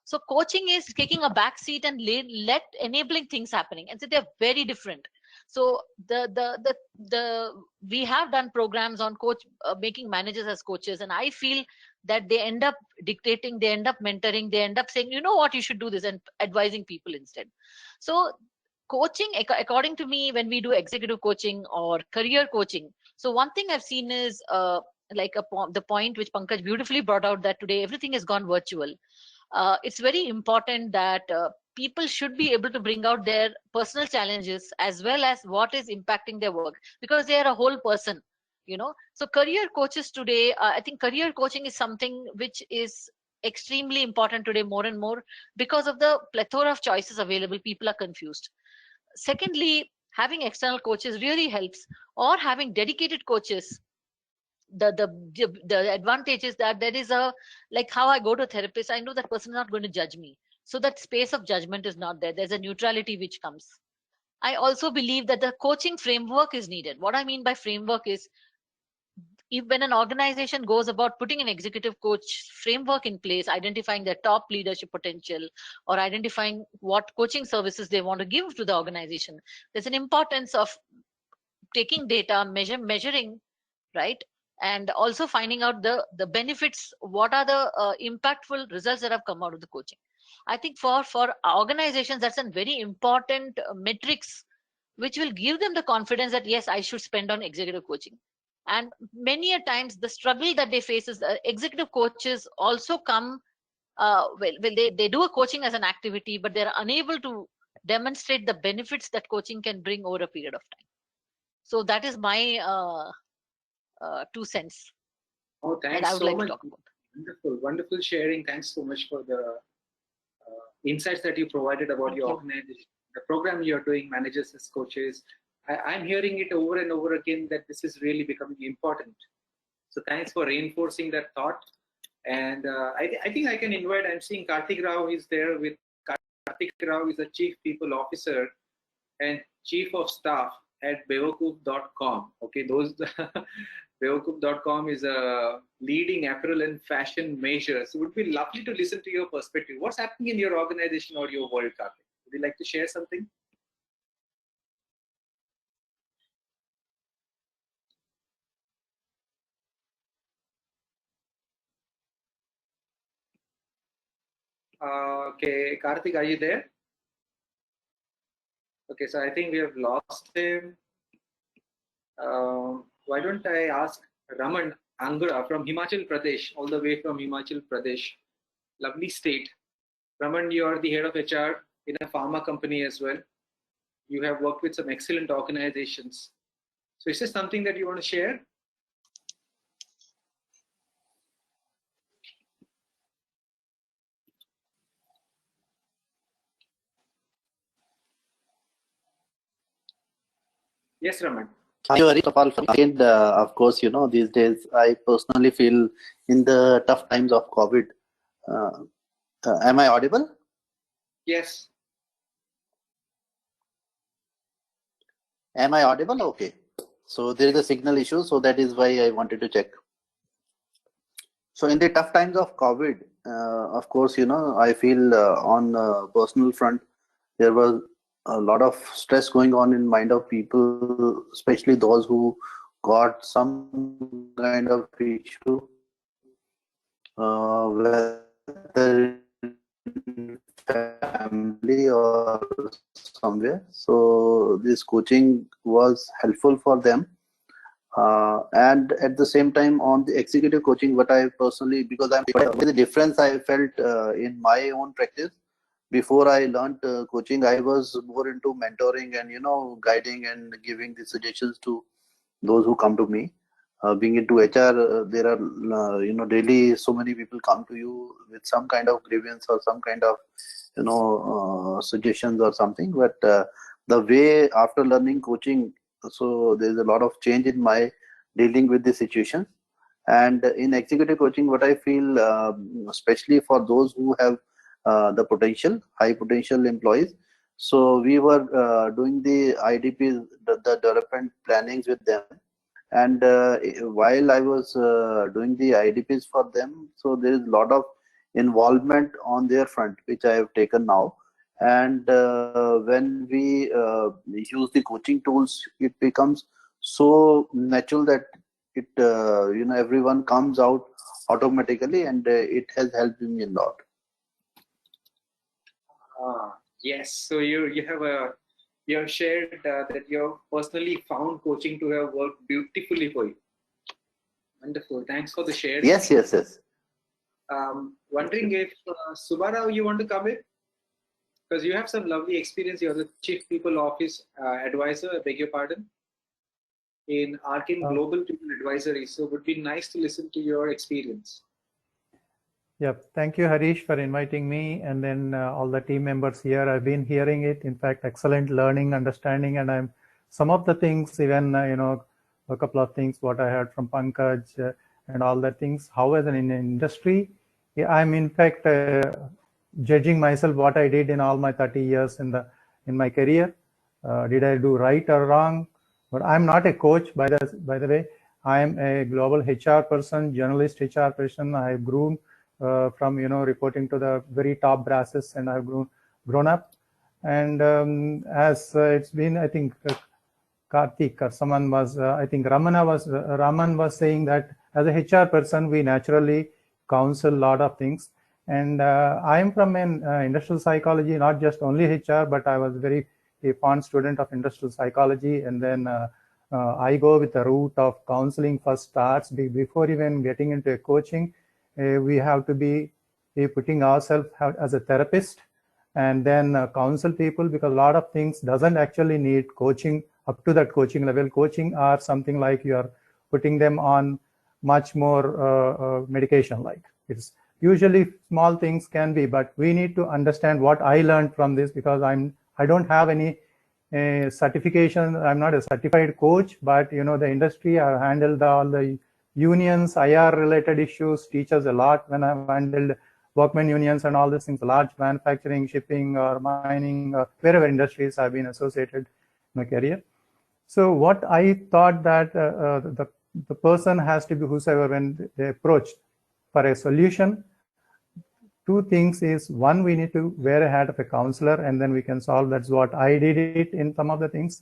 S7: So coaching is taking a back seat and let enabling things happening, and so they're very different. So the we have done programs on coach making managers as coaches, and I feel that they end up dictating, they end up mentoring, they end up saying, you know what, you should do this, and advising people instead. So coaching, according to me, when we do executive coaching or career coaching, so one thing I've seen is the point which Pankaj beautifully brought out, that today everything has gone virtual. It's very important that people should be able to bring out their personal challenges as well as what is impacting their work, because they are a whole person. So career coaches today, I think career coaching is something which is extremely important today, more and more, because of the plethora of choices available. People are confused. Secondly, having external coaches really helps, or having dedicated coaches. The advantage is that there is a, like how I go to a therapist, I know that person is not going to judge me, so that space of judgment is not there. There's a neutrality which comes. I also believe that the coaching framework is needed. What I mean by framework is, if when an organization goes about putting an executive coach framework in place, identifying their top leadership potential, or identifying what coaching services they want to give to the organization, there's an importance of taking data, measuring, right? And also finding out the benefits, what are the impactful results that have come out of the coaching. I think for organizations, that's a very important metrics which will give them the confidence that yes, I should spend on executive coaching. And many a times the struggle that they face is executive coaches also come, they do a coaching as an activity, but they're unable to demonstrate the benefits that coaching can bring over a period of time. So that is my 2 cents
S1: Oh,
S7: that
S1: thanks
S7: I would
S1: so
S7: like
S1: much.
S7: to talk about.
S1: Wonderful, wonderful sharing. Thanks so much for the insights that you provided about
S7: Thank
S1: your
S7: you.
S1: organization, the program you're doing, managers as coaches. I'm hearing it over and over again that this is really becoming important. So thanks for reinforcing that thought. And I think I can invite, I'm seeing Karthik Rao is there with. Karthik Rao is the Chief People Officer and Chief of Staff at Bewakoof.com. Okay, those Bewakoof.com is a leading apparel and fashion major. So it would be lovely to listen to your perspective. What's happening in your organization or your world, Karthik? Would you like to share something? Okay, Karthik, are you there? Okay, so I think we have lost him. Why don't I ask Raman Angura from Himachal Pradesh, all the way from Himachal Pradesh, lovely state. Raman, you are the head of HR in a pharma company as well. You have worked with some excellent organizations. So is this something that you want to share? Yes, Raman.
S8: Thank you, Harish. And of course, these days I personally feel in the tough times of COVID. Am I audible?
S1: Yes.
S8: Am I audible? Okay. So there is a signal issue, so that is why I wanted to check. So in the tough times of COVID, of course, I feel on personal front, there was a lot of stress going on in mind of people, especially those who got some kind of issue, whether in family or somewhere. So this coaching was helpful for them. And at the same time, on the executive coaching, what I personally, because the difference I felt in my own practice. Before I learned coaching, I was more into mentoring and guiding and giving the suggestions to those who come to me. Being into HR, there are daily so many people come to you with some kind of grievance or some kind of suggestions or something. But the way after learning coaching, so there's a lot of change in my dealing with the situation. And in executive coaching, what I feel, especially for those who have the high potential employees. So we were doing the IDPs, the development plannings with them. And while I was doing the IDPs for them, so there is a lot of involvement on their front, which I have taken now. And when we use the coaching tools, it becomes so natural that it everyone comes out automatically, and it has helped me a lot.
S1: Yes. So you have shared that you have personally found coaching to have worked beautifully for you. Wonderful. Thanks for the sharing.
S8: Yes.
S1: Wondering if Subarao, you want to come in? Because you have some lovely experience. You're the Chief People Office Advisor, I beg your pardon, in Arkin Global People Advisory. So it would be nice to listen to your experience.
S6: Yep. Thank you, Harish, for inviting me, and then all the team members here. I've been hearing it. In fact, excellent learning, understanding, and some of the things, even a couple of things what I heard from Pankaj and all the things. How as an industry, I'm in fact judging myself what I did in all my 30 years in my career. Did I do right or wrong? But I'm not a coach, by the way. I am a global HR person, journalist HR person. I have grown from reporting to the very top brasses, and I've grown up. And as it's been, I think Karthik or someone was, I think Raman was saying that as a HR person, we naturally counsel a lot of things. And I'm from an industrial psychology, not just only HR, but I was a fond student of industrial psychology. And then I go with the route of counseling first starts. Before even getting into a coaching, we have to be putting ourselves as a therapist and then counsel people, because a lot of things doesn't actually need coaching up to that coaching level. Coaching are something like you are putting them on much more medication like. It's usually small things can be, but we need to understand what I learned from this, because I don't have any certification. I'm not a certified coach, but the industry, I've handled all the unions, IR related issues, teaches a lot when I've handled workmen unions and all these things, large manufacturing, shipping or mining, wherever industries I've been associated in my career. So what I thought that the person has to be whosoever, when they approach for a solution, two things is, one, we need to wear a hat of a counselor and then we can solve. That's what I did it in some of the things.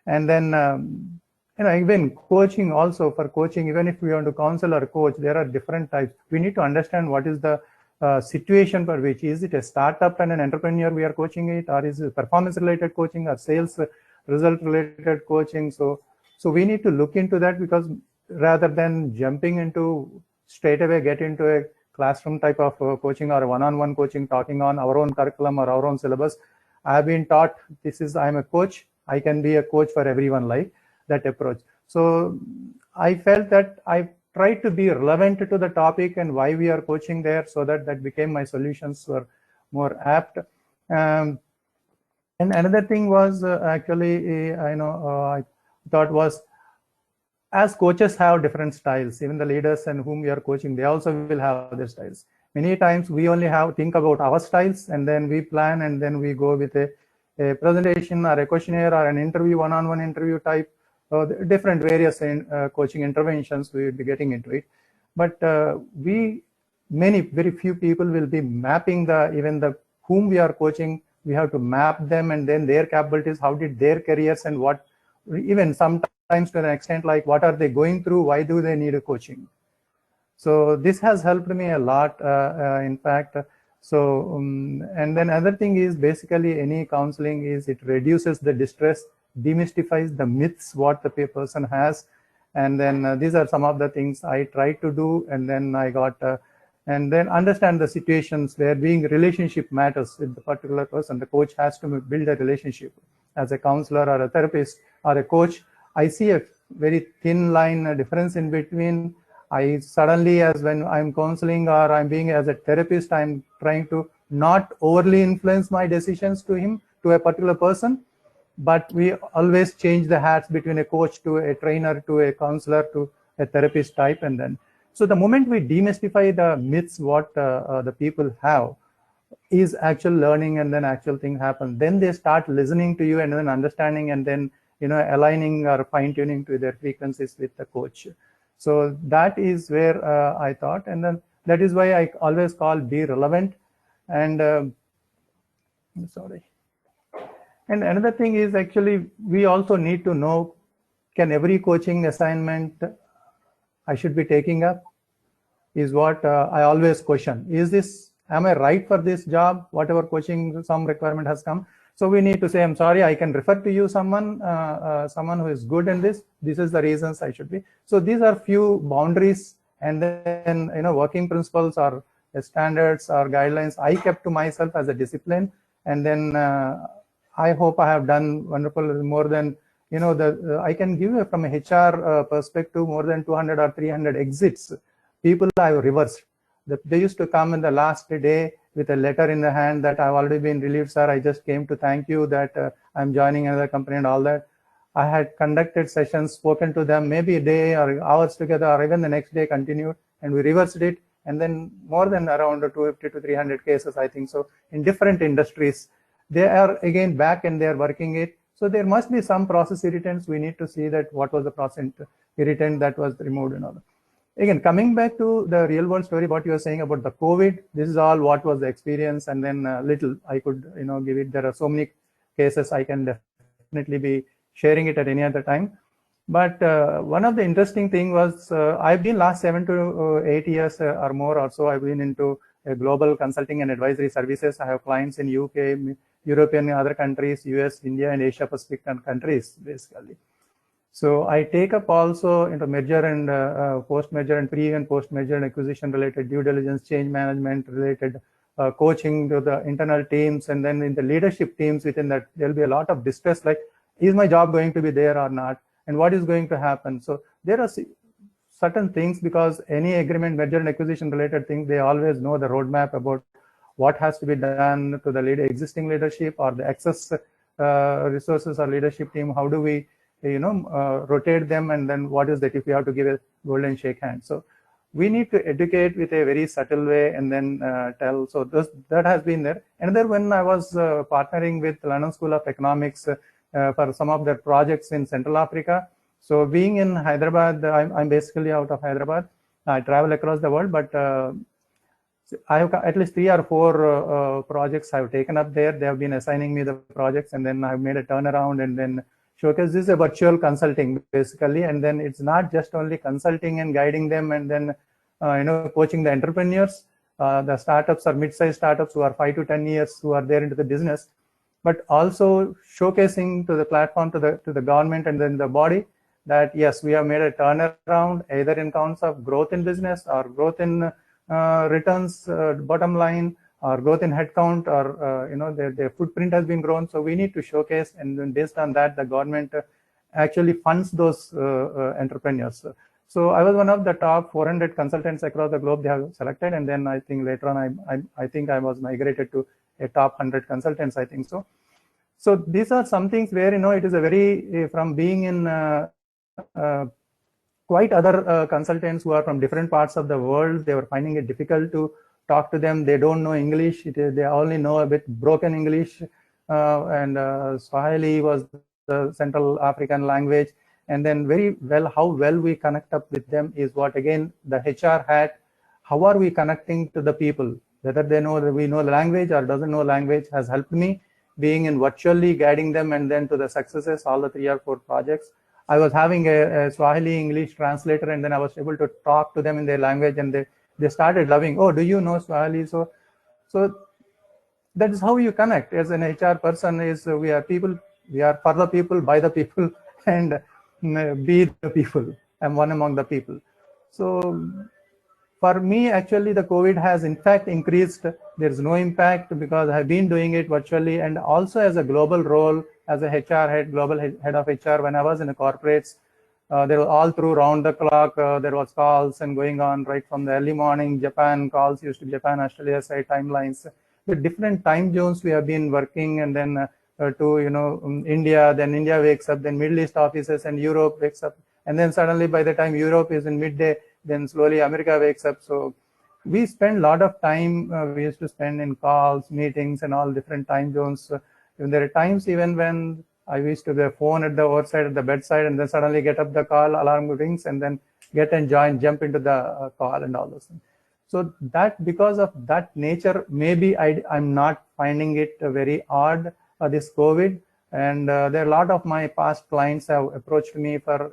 S6: And then even coaching also, for coaching, even if we want to counsel or coach, there are different types. We need to understand what is the situation for which. Is it a startup and an entrepreneur we are coaching it, or is it performance related coaching or sales result related coaching? So we need to look into that, because rather than jumping into straight away get into a classroom type of coaching or one-on-one coaching, talking on our own curriculum or our own syllabus, I have been taught I'm a coach, I can be a coach for everyone, like that approach. So I felt that I tried to be relevant to the topic and why we are coaching there, so that became my solutions were more apt. And another thing was actually, I thought was, as coaches have different styles, even the leaders and whom we are coaching, they also will have their styles. Many times we only think about our styles and then we plan and then we go with a presentation or a questionnaire or an interview, one-on-one interview type, different various coaching interventions we will be getting into it. But very few people will be mapping whom we are coaching. We have to map them and then their capabilities, how did their careers and what, even sometimes to an extent like what are they going through, why do they need a coaching. So this has helped me a lot, in fact. So and then other thing is, basically any counseling is, it reduces the distress, demystifies the myths what the person has, and then these are some of the things I tried to do. And then I got and then understand the situations where being relationship matters with the particular person. The coach has to build a relationship. As a counselor or a therapist or a coach, I see a very thin line difference in between. I suddenly, as when I'm counseling or I'm being as a therapist, I'm trying to not overly influence my decisions to a particular person, but we always change the hats between a coach to a trainer to a counselor to a therapist type. And then, so the moment we demystify the myths what the people have, is actual learning, and then actual thing happens. Then they start listening to you and then understanding, and then aligning or fine-tuning to their frequencies with the coach. So that is where I thought, and then that is why I always call be relevant. And sorry. And another thing is, actually we also need to know, can every coaching assignment I should be taking up, is what I always question. Am I right for this job? Whatever coaching, some requirement has come. So we need to say, I'm sorry, I can refer to you someone who is good in this. This is the reasons I should be. So these are few boundaries, and then working principles or standards or guidelines I kept to myself as a discipline. And then I hope I have done wonderful, more than I can give you from a HR perspective more than 200 or 300 exits. People I have reversed. They used to come in the last day with a letter in the hand that I've already been relieved, sir. I just came to thank you that I'm joining another company and all that. I had conducted sessions, spoken to them maybe a day or hours together, or even the next day continued, and we reversed it. And then more than around 250 to 300 cases, I think so, in different industries. They are again back and they are working it. So there must be some process irritants. We need to see that what was the process irritant that was removed and all that. Again, coming back to the real world story, what you were saying about the COVID, this is all what was the experience, and then little I could give it. There are so many cases I can definitely be sharing it at any other time. But one of the interesting thing was I've been last 7 to 8 years or more or so, I've been into global consulting and advisory services. I have clients in UK, European, other countries, US, India, and Asia Pacific countries basically. So I take up also into merger and post-merger and pre and post-merger and acquisition related due diligence, change management related coaching to the internal teams, and then in the leadership teams within that, there'll be a lot of distress like, is my job going to be there or not? And what is going to happen? So there are certain things, because any agreement, merger and acquisition related things, they always know the roadmap about what has to be done to the existing leadership or the excess resources or leadership team. How do we rotate them, and then what is that if we have to give a golden shake hand? So we need to educate with a very subtle way and then tell. So that has been there. Another, when I was partnering with London School of Economics for some of their projects in Central Africa. So being in Hyderabad, I'm basically out of Hyderabad. I travel across the world, but I have at least 3 or 4 projects I've taken up there. They have been assigning me the projects, and then I've made a turnaround and then showcase. This is a virtual consulting basically, and then it's not just only consulting and guiding them and then coaching the entrepreneurs, the startups or mid-sized startups who are 5 to 10 years who are there into the business, but also showcasing to the platform, to the government and then the body, that yes, we have made a turnaround either in terms of growth in business or growth in returns, bottom line, or growth in headcount, or their footprint has been grown. So we need to showcase, and then based on that, the government actually funds those entrepreneurs. So I was one of the top 400 consultants across the globe they have selected, and then I think later on I think I was migrated to a top 100 consultants, I think so. So these are some things where it is a very from being in quite other consultants who are from different parts of the world. They were finding it difficult to talk to them. They don't know English. They only know a bit broken English, and Swahili was the Central African language. And then very well, how well we connect up with them is what, again, the HR hat. How are we connecting to the people? Whether they know that we know the language or doesn't know language has helped me, being in virtually guiding them, and then to the successes, all the 3 or 4 projects. I was having a Swahili English translator, and then I was able to talk to them in their language, and they started loving, oh, do you know Swahili? So that is how you connect as an HR person. Is we are people, we are for the people, by the people, and be the people, and one among the people. So for me, actually, the COVID has in fact increased. There's no impact because I've been doing it virtually, and also as a global role as a HR head, global head of HR. When I was in the corporates, there was all through round the clock. There was calls and going on right from the early morning. Japan calls used to be Japan, Australia side timelines. With different time zones we have been working, and then to India. Then India wakes up. Then Middle East offices and Europe wakes up, and then suddenly by the time Europe is in midday, then slowly America wakes up. So we spend a lot of time. We used to spend in calls, meetings, and all different time zones. Even there are times even when I used to be a phone at the overside at the bedside, and then suddenly get up the call, alarm rings, and then get and jump into the call and all those things. So that, because of that nature, maybe I'm not finding it very odd, this COVID. And there are a lot of my past clients have approached me for,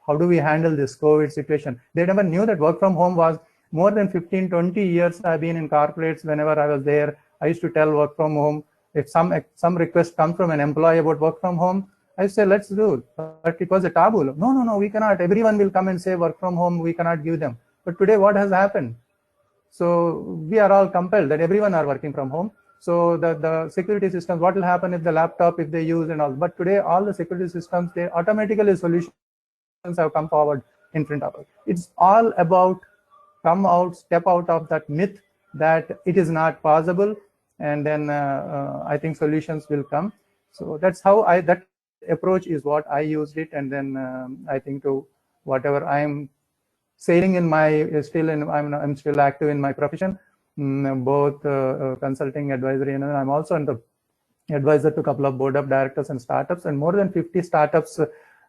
S6: how do we handle this COVID situation? They never knew that work from home was more than 15, 20 years. I've been in corporates. Whenever I was there, I used to tell work from home. If some request comes from an employee about work from home, I say, let's do it. But it was a taboo. No, we cannot. Everyone will come and say work from home. We cannot give them. But today, what has happened? So we are all compelled that everyone are working from home. So the security systems, what will happen if the laptop, if they use and all. But today, all the security systems, they automatically solutions have come forward in front of us. It's all about step out of that myth that it is not possible, and then I think solutions will come. So that's how that approach is what I used it, and then I think to whatever I'm sailing in I'm still active in my profession, both consulting, advisory, and I'm also an advisor to a couple of board of directors and startups, and more than 50 startups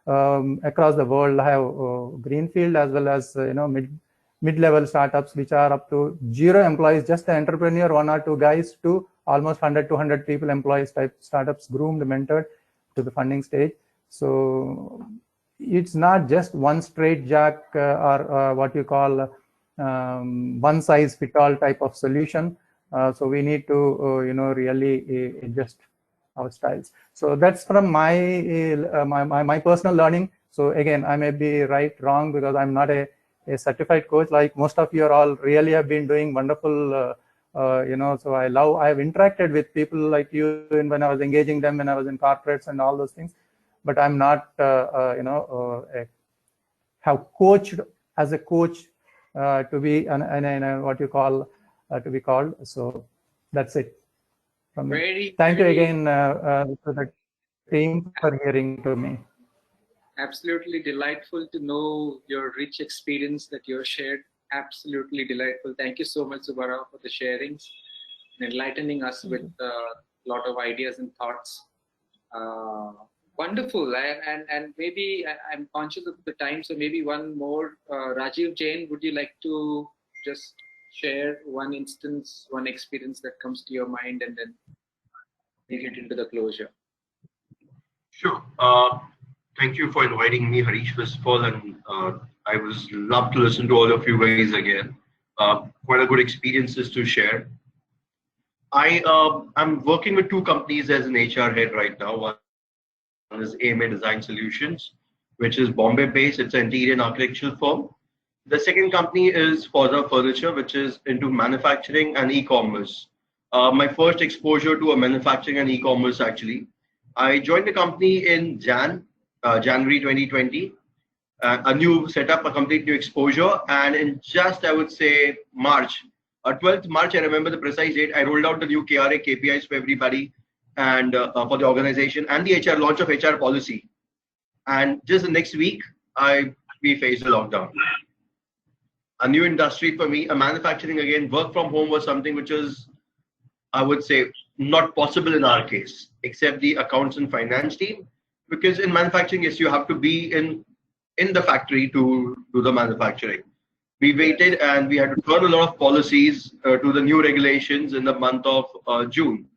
S6: across the world have greenfield as well as mid-level startups which are up to 0 employees, just the entrepreneur, 1 or 2 guys, to almost 100, 200 people, employees type startups, groomed, mentored to the funding stage. So it's not just one straight jack or what you call one size fit all type of solution. So we need to really adjust our styles. So that's from my my personal learning. So again, I may be right, wrong, because I'm not a certified coach. Like most of you are all really have been doing wonderful, so I've interacted with people like you when I was engaging them, when I was in corporates and all those things, but I'm not, have coached as a coach to be what you call to be called. So that's it from me. Thank you again to the team for hearing to me.
S1: Absolutely delightful to know your rich experience that you have shared. Absolutely delightful. Thank you so much, Subbarao, for the sharings and enlightening us with a lot of ideas and thoughts. Wonderful. And maybe I'm conscious of the time, so maybe one more. Rajiv Jain, would you like to just share one instance, one experience that comes to your mind, and then we get into the closure?
S9: Sure. Thank you for inviting me, Harish, first of all, and I was love to listen to all of you guys again. Quite a good experiences to share. I'm working with two companies as an HR head right now. One is AMA Design Solutions, which is Bombay-based. It's an interior and architectural firm. The second company is Forza Furniture, which is into manufacturing and e-commerce. My first exposure to a manufacturing and e-commerce actually. I joined the company in January 2020. A new setup, a complete new exposure, and in just I would say March, 12th March, I remember the precise date. I rolled out the new KRA KPIs for everybody and for the organization and the HR launch of HR policy. And just the next week, we faced a lockdown. A new industry for me, a manufacturing again, work from home was something which is, I would say, not possible in our case, except the accounts and finance team. Because in manufacturing, yes, you have to be in the factory to do the manufacturing. We waited and we had to turn a lot of policies to the new regulations in the month of June.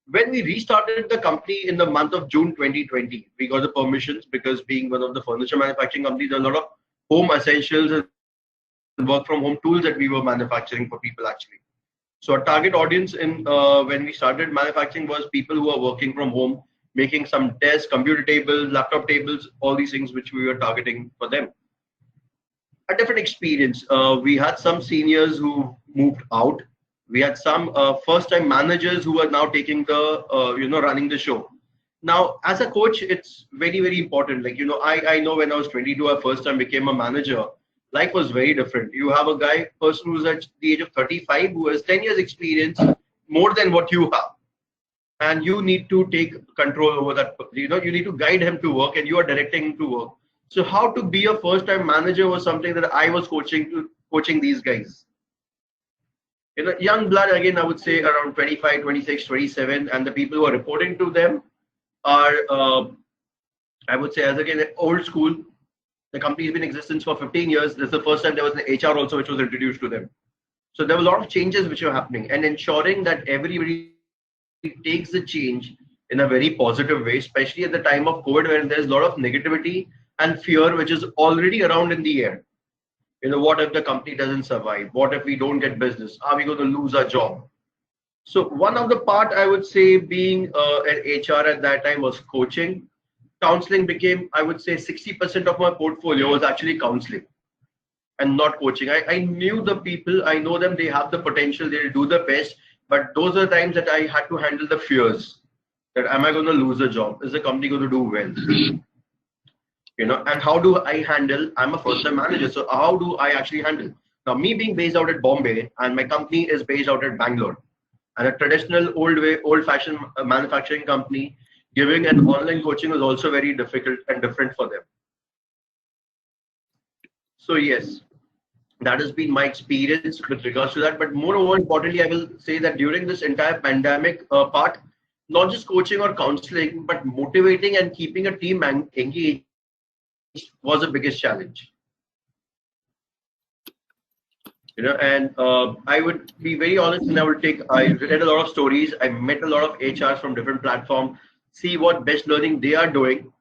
S9: When we restarted the company in the month of June 2020, we got the permissions because being one of the furniture manufacturing companies, there are a lot of home essentials and work from home tools that we were manufacturing for people actually. So our target audience in when we started manufacturing was people who are working from home, making some desks, computer tables, laptop tables, all these things which we were targeting for them. A different experience. We had some seniors who moved out. We had some first-time managers who are now taking the, running the show. Now, as a coach, it's very, very important. Like, I know when I was 22, I first time became a manager. Life was very different. You have a person who's at the age of 35 who has 10 years experience, more than what you have. And you need to take control over that. You need to guide him to work and you are directing him to work. So how to be a first-time manager was something that I was coaching these guys. Young blood, again, I would say around 25, 26, 27, and the people who are reporting to them are, I would say, as again, old school. The company has been in existence for 15 years. This is the first time there was an HR also which was introduced to them. So there were a lot of changes which were happening and ensuring that everybody takes the change in a very positive way, especially at the time of COVID, where there's a lot of negativity and fear which is already around in the air. What if the company doesn't survive? What if we don't get business? Are we going to lose our job? So one of the part I would say being an HR at that time was coaching. Counseling became, I would say, 60% of my portfolio was actually counseling and not coaching. I knew the people, I know them, they have the potential, they'll do the best. But those are times that I had to handle the fears that am I going to lose a job? Is the company going to do well? And how do I handle? I'm a first-time manager, so how do I actually handle? Now, me being based out at Bombay and my company is based out at Bangalore, and a traditional old-fashioned manufacturing company, giving an online coaching was also very difficult and different for them. So yes, that has been my experience with regards to that. But more importantly, I will say that during this entire pandemic part, not just coaching or counseling, but motivating and keeping a team engaged was the biggest challenge. And I would be very honest, and I read a lot of stories. I met a lot of HRs from different platforms, see what best learning they are doing.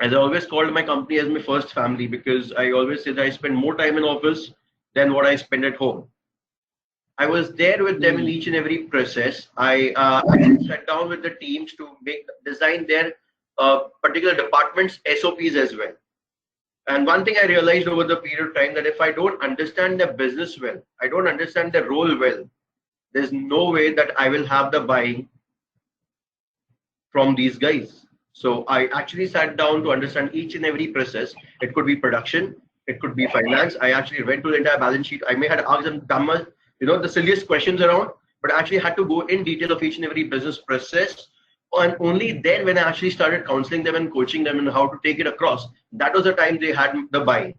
S9: As I always called my company as my first family, because I always say that I spend more time in office than what I spend at home. I was there with them in each and every process. I sat down with the teams to design their particular departments SOPs as well. And one thing I realized over the period of time, that if I don't understand the business well, I don't understand the role well, there's no way that I will have the buying from these guys. So I actually sat down to understand each and every process. It could be production, it could be finance. I actually went to the entire balance sheet. I may have asked them dumber, the silliest questions around, but I actually had to go in detail of each and every business process. And only then, when I actually started counseling them and coaching them and how to take it across, that was the time they had the buy.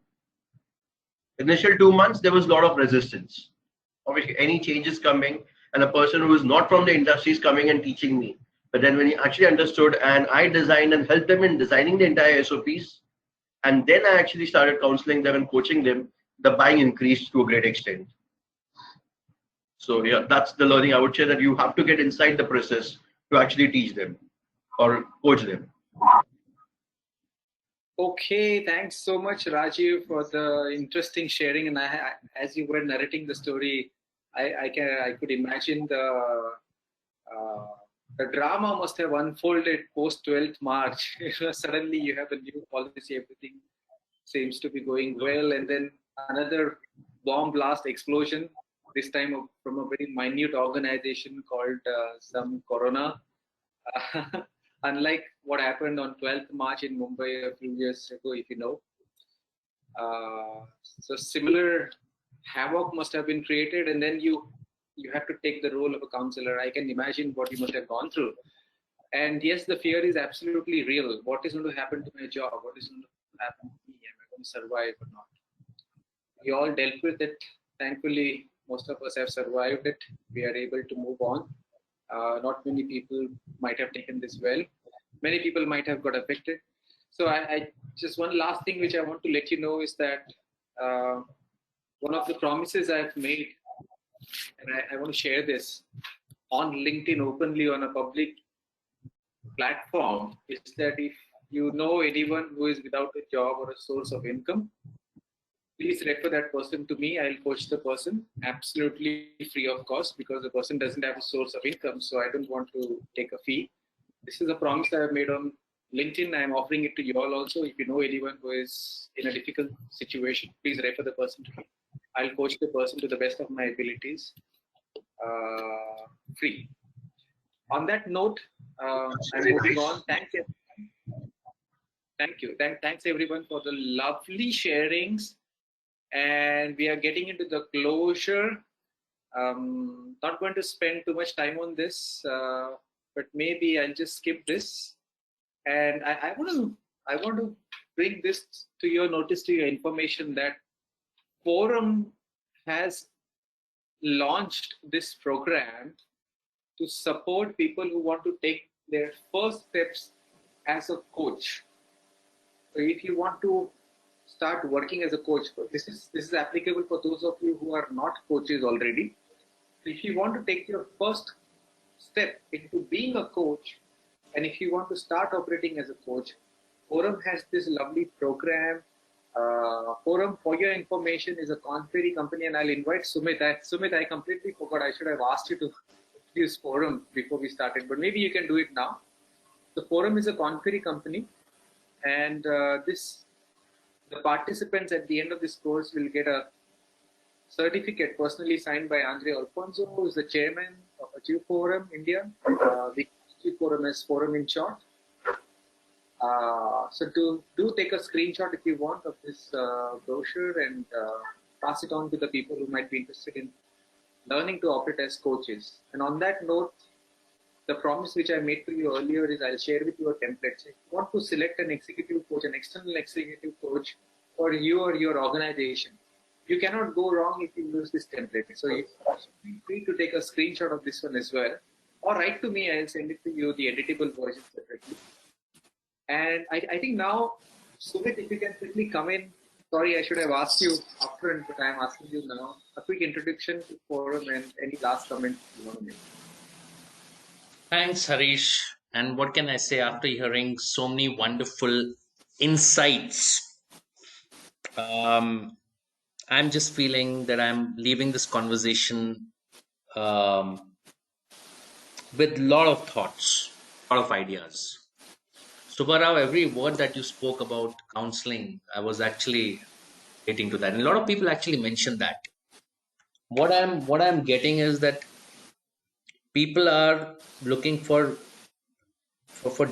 S9: Initial 2 months, there was a lot of resistance. Obviously, any changes coming, and a person who is not from the industry is coming and teaching me. But then when he actually understood, and I designed and helped them in designing the entire SOPs, and then I actually started counseling them and coaching them, the buying increased to a great extent. So yeah, that's the learning. I would say that you have to get inside the process to actually teach them or coach them.
S1: Okay, thanks so much, Rajiv, for the interesting sharing. And as you were narrating the story, I could imagine the drama must have unfolded post 12th March. Suddenly you have a new policy, everything seems to be going well, and then another bomb blast explosion. This time from a very minute organization called some Corona. Unlike what happened on 12th March in Mumbai a few years ago, if you know. So similar havoc must have been created, and then you have to take the role of a counselor. I can imagine what you must have gone through. And yes, the fear is absolutely real. What is going to happen to my job? What is going to happen to me? Am I going to survive or not? We all dealt with it. Thankfully, most of us have survived it. We are able to move on. Not many people might have taken this well. Many people might have got affected. So I just one last thing which I want to let you know is that one of the promises I've made, and I want to share this on LinkedIn openly on a public platform, is that if you know anyone who is without a job or a source of income, please refer that person to me. I'll coach the person absolutely free of cost, because the person doesn't have a source of income. So I don't want to take a fee. This is a promise that I've made on LinkedIn. I'm offering it to you all also. If you know anyone who is in a difficult situation, please refer the person to me. I'll coach the person to the best of my abilities, free. On that note, I'm moving on. Thank you. Thank you. Thanks everyone for the lovely sharings. And we are getting into the closure. Not going to spend too much time on this, but maybe I'll just skip this. And I want to bring this to your notice, to your information, that Forum has launched this program to support people who want to take their first steps as a coach. So if you want to start working as a coach, this is applicable for those of you who are not coaches already. If you want to take your first step into being a coach, and if you want to start operating as a coach, Forum has this lovely program. Forum, for your information, is a Conferry company, and I'll invite Sumit. Sumit, I completely forgot. I should have asked you to use Forum before we started, but maybe you can do it now. The Forum is a Conferry company, and the participants at the end of this course will get a certificate personally signed by Andre Alfonso, who is the chairman of Achieve Forum India. The Achieve Forum is Forum in short. So do take a screenshot if you want of this brochure and pass it on to the people who might be interested in learning to operate as coaches. And on that note, the promise which I made to you earlier is I'll share with you a template. So if you want to select an executive coach, an external executive coach for you or your organization, you cannot go wrong if you use this template. So you feel free to take a screenshot of this one as well, or write to me. I'll send it to you, the editable version separately. And I think now, Sumit, if you can quickly come in. Sorry, I should have asked you upfront, but I'm asking you now. A quick introduction to Forum and any last comments you want to make.
S10: Thanks, Harish. And what can I say after hearing so many wonderful insights? I'm just feeling that I'm leaving this conversation with a lot of thoughts, a lot of ideas. Subbarao, every word that you spoke about counseling, I was actually relating to that. And a lot of people actually mention that. What I'm getting is that people are looking for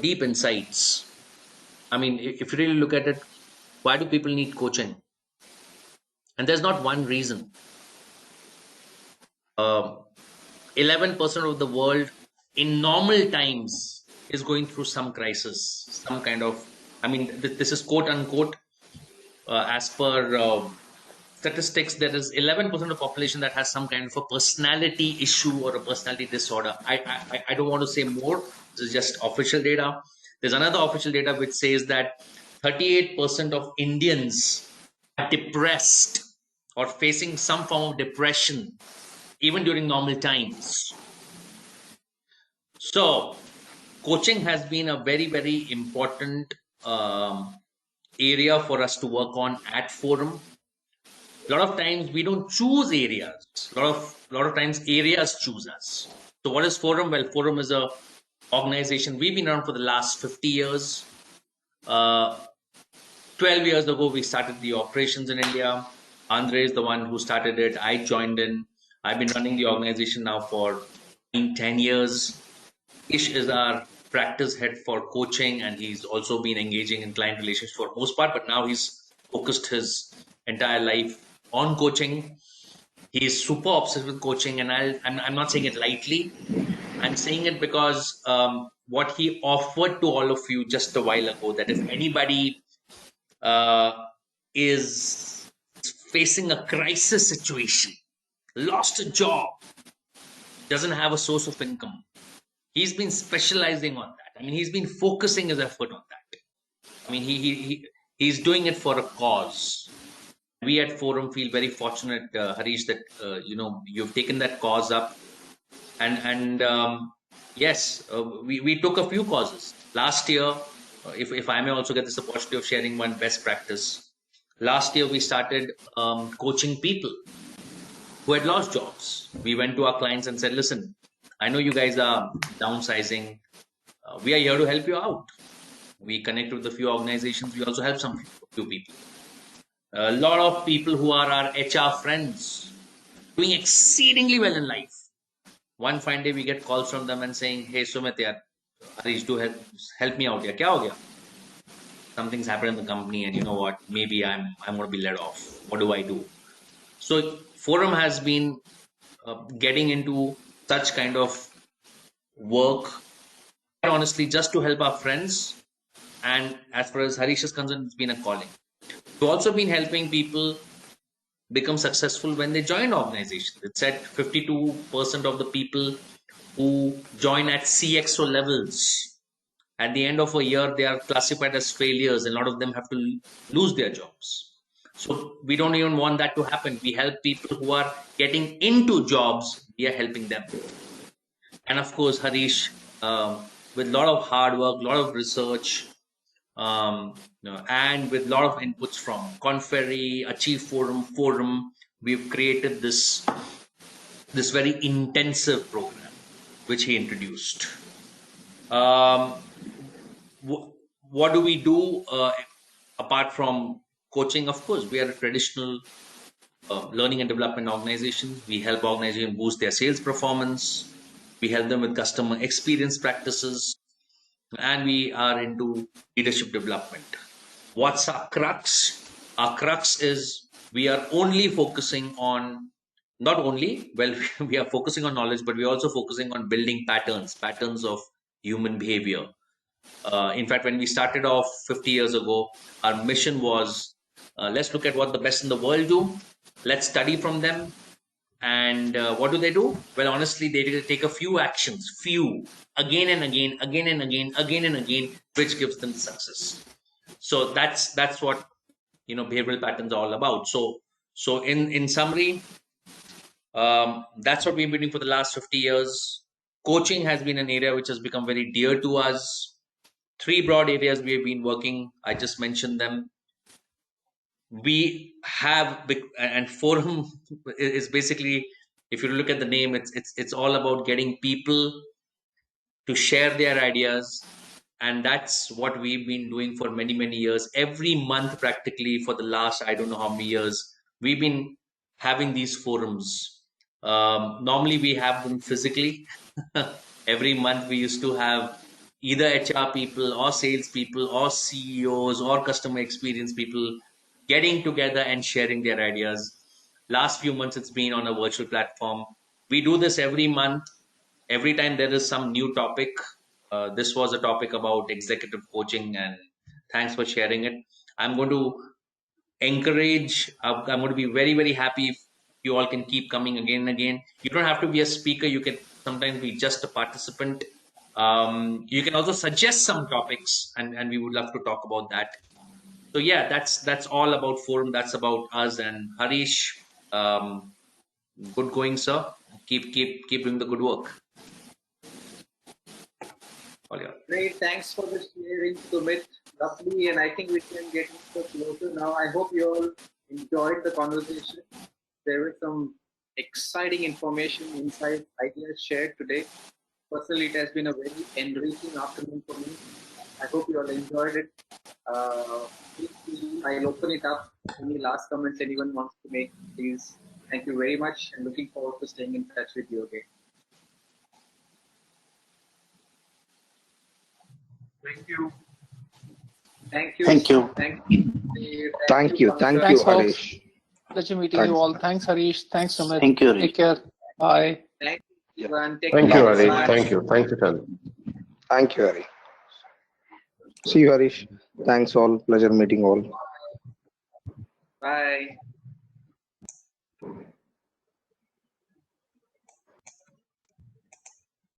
S10: deep insights. I mean, if you really look at it, why do people need coaching? And there's not one reason. 11% of the world in normal times is going through some crisis, some kind of, I mean, this is quote unquote, as per statistics, there is 11% of the population that has some kind of a personality issue or a personality disorder. I don't want to say more. This is just official data. There's another official data which says that 38% of Indians are depressed or facing some form of depression even during normal times. So coaching has been a very, very important area for us to work on at Forum. A lot of times we don't choose areas. A lot of times areas choose us. So what is Forum? Well, Forum is a organization. We've been around for the last 50 years. 12 years ago, we started the operations in India. Andre is the one who started it. I joined in. I've been running the organization now for 10 years. Ish is our practice head for coaching, and he's also been engaging in client relations for most part, but now he's focused his entire life on coaching. He's super obsessed with coaching, and I'm not saying it lightly. I'm saying it because what he offered to all of you just a while ago, that if anybody is facing a crisis situation, lost a job, doesn't have a source of income, he's been specializing on that. I mean, he's been focusing his effort on that. I mean, he's doing it for a cause. We at Forum feel very fortunate, Harish, that you've taken that cause up, and yes, we took a few causes last year. If I may also get this opportunity of sharing one best practice, last year we started coaching people who had lost jobs. We went to our clients and said, listen, I know you guys are downsizing. We are here to help you out. We connect with a few organizations. We also help few people. A lot of people who are our HR friends doing exceedingly well in life. One fine day we get calls from them and saying, hey Sumit, Harish, do help me out. Kya ho gaya? Something's happened in the company, and you know what? Maybe I'm going to be let off. What do I do? So Forum has been getting into such kind of work, honestly, just to help our friends. And as far as Harish is concerned, it's been a calling. We've also been helping people become successful when they join organizations. It's at 52% of the people who join at CXO levels. At the end of a year, they are classified as failures, and a lot of them have to lose their jobs. So we don't even want that to happen. We help people who are getting into jobs. We are helping them. And of course, Harish, with a lot of hard work, a lot of research, and with a lot of inputs from Conferry, Achieve Forum, we've created this very intensive program, which he introduced. What do we do apart from coaching? Of course, we are a traditional learning and development organization. We help organizations boost their sales performance. We help them with customer experience practices, and we are into leadership development. What's our crux? Our crux is we are only focusing on, not only, well, we are focusing on knowledge, but we're also focusing on building patterns of human behavior. In fact, when we started off 50 years ago, our mission was, let's look at what the best in the world do. Let's study from them. And what do? Well, honestly, they take a few actions, again and again, which gives them success. So that's what behavioral patterns are all about. So in summary, that's what we've been doing for the last 50 years. Coaching has been an area which has become very dear to us. 3 broad areas we have been working. I just mentioned them. We have, and Forum is basically, if you look at the name, it's all about getting people to share their ideas And that's what we've been doing for many, many years. Every month, practically for the last, I don't know how many years, we've been having these forums. Normally, we have them physically. Every month, we used to have either HR people or sales people or CEOs or customer experience people getting together and sharing their ideas. Last few months, it's been on a virtual platform. We do this every month. Every time there is some new topic. This was a topic about executive coaching, and thanks for sharing it. I'm going to encourage, I'm going to be very, very happy if you all can keep coming again and again. You don't have to be a speaker. You can sometimes be just a participant. You can also suggest some topics, and we would love to talk about that. So yeah, that's all about forum. That's about us. And Harish, good going, sir. Keep doing the good work.
S1: Great, thanks for the sharing, Sumit. Lovely, and I think we can get closer now. I hope you all enjoyed the conversation. There was some exciting information, insights, ideas shared today. Personally, it has been a very enriching afternoon for me. I hope you all enjoyed it. Please, I'll open it up. Any last comments anyone wants to make, please. Thank you very much, and looking forward to staying in touch with you again.
S9: Thank you.
S1: Thank you.
S8: Thank you.
S1: Thank you.
S5: Thank you. Thank you,
S4: Thanks, folks.
S5: Harish.
S4: Pleasure meeting
S5: Thanks.
S4: you all. Thanks, Harish. Thanks, Sumit.
S8: Thank you, Harish.
S4: Take care. Bye.
S1: Thank you, everyone. Take
S2: Thank you,
S1: care.
S2: Harish.
S1: Bye.
S2: Thank you. Thank you, Tan.
S5: Thank you, Harish. See you, Harish. Thanks all. Pleasure meeting all.
S1: Bye.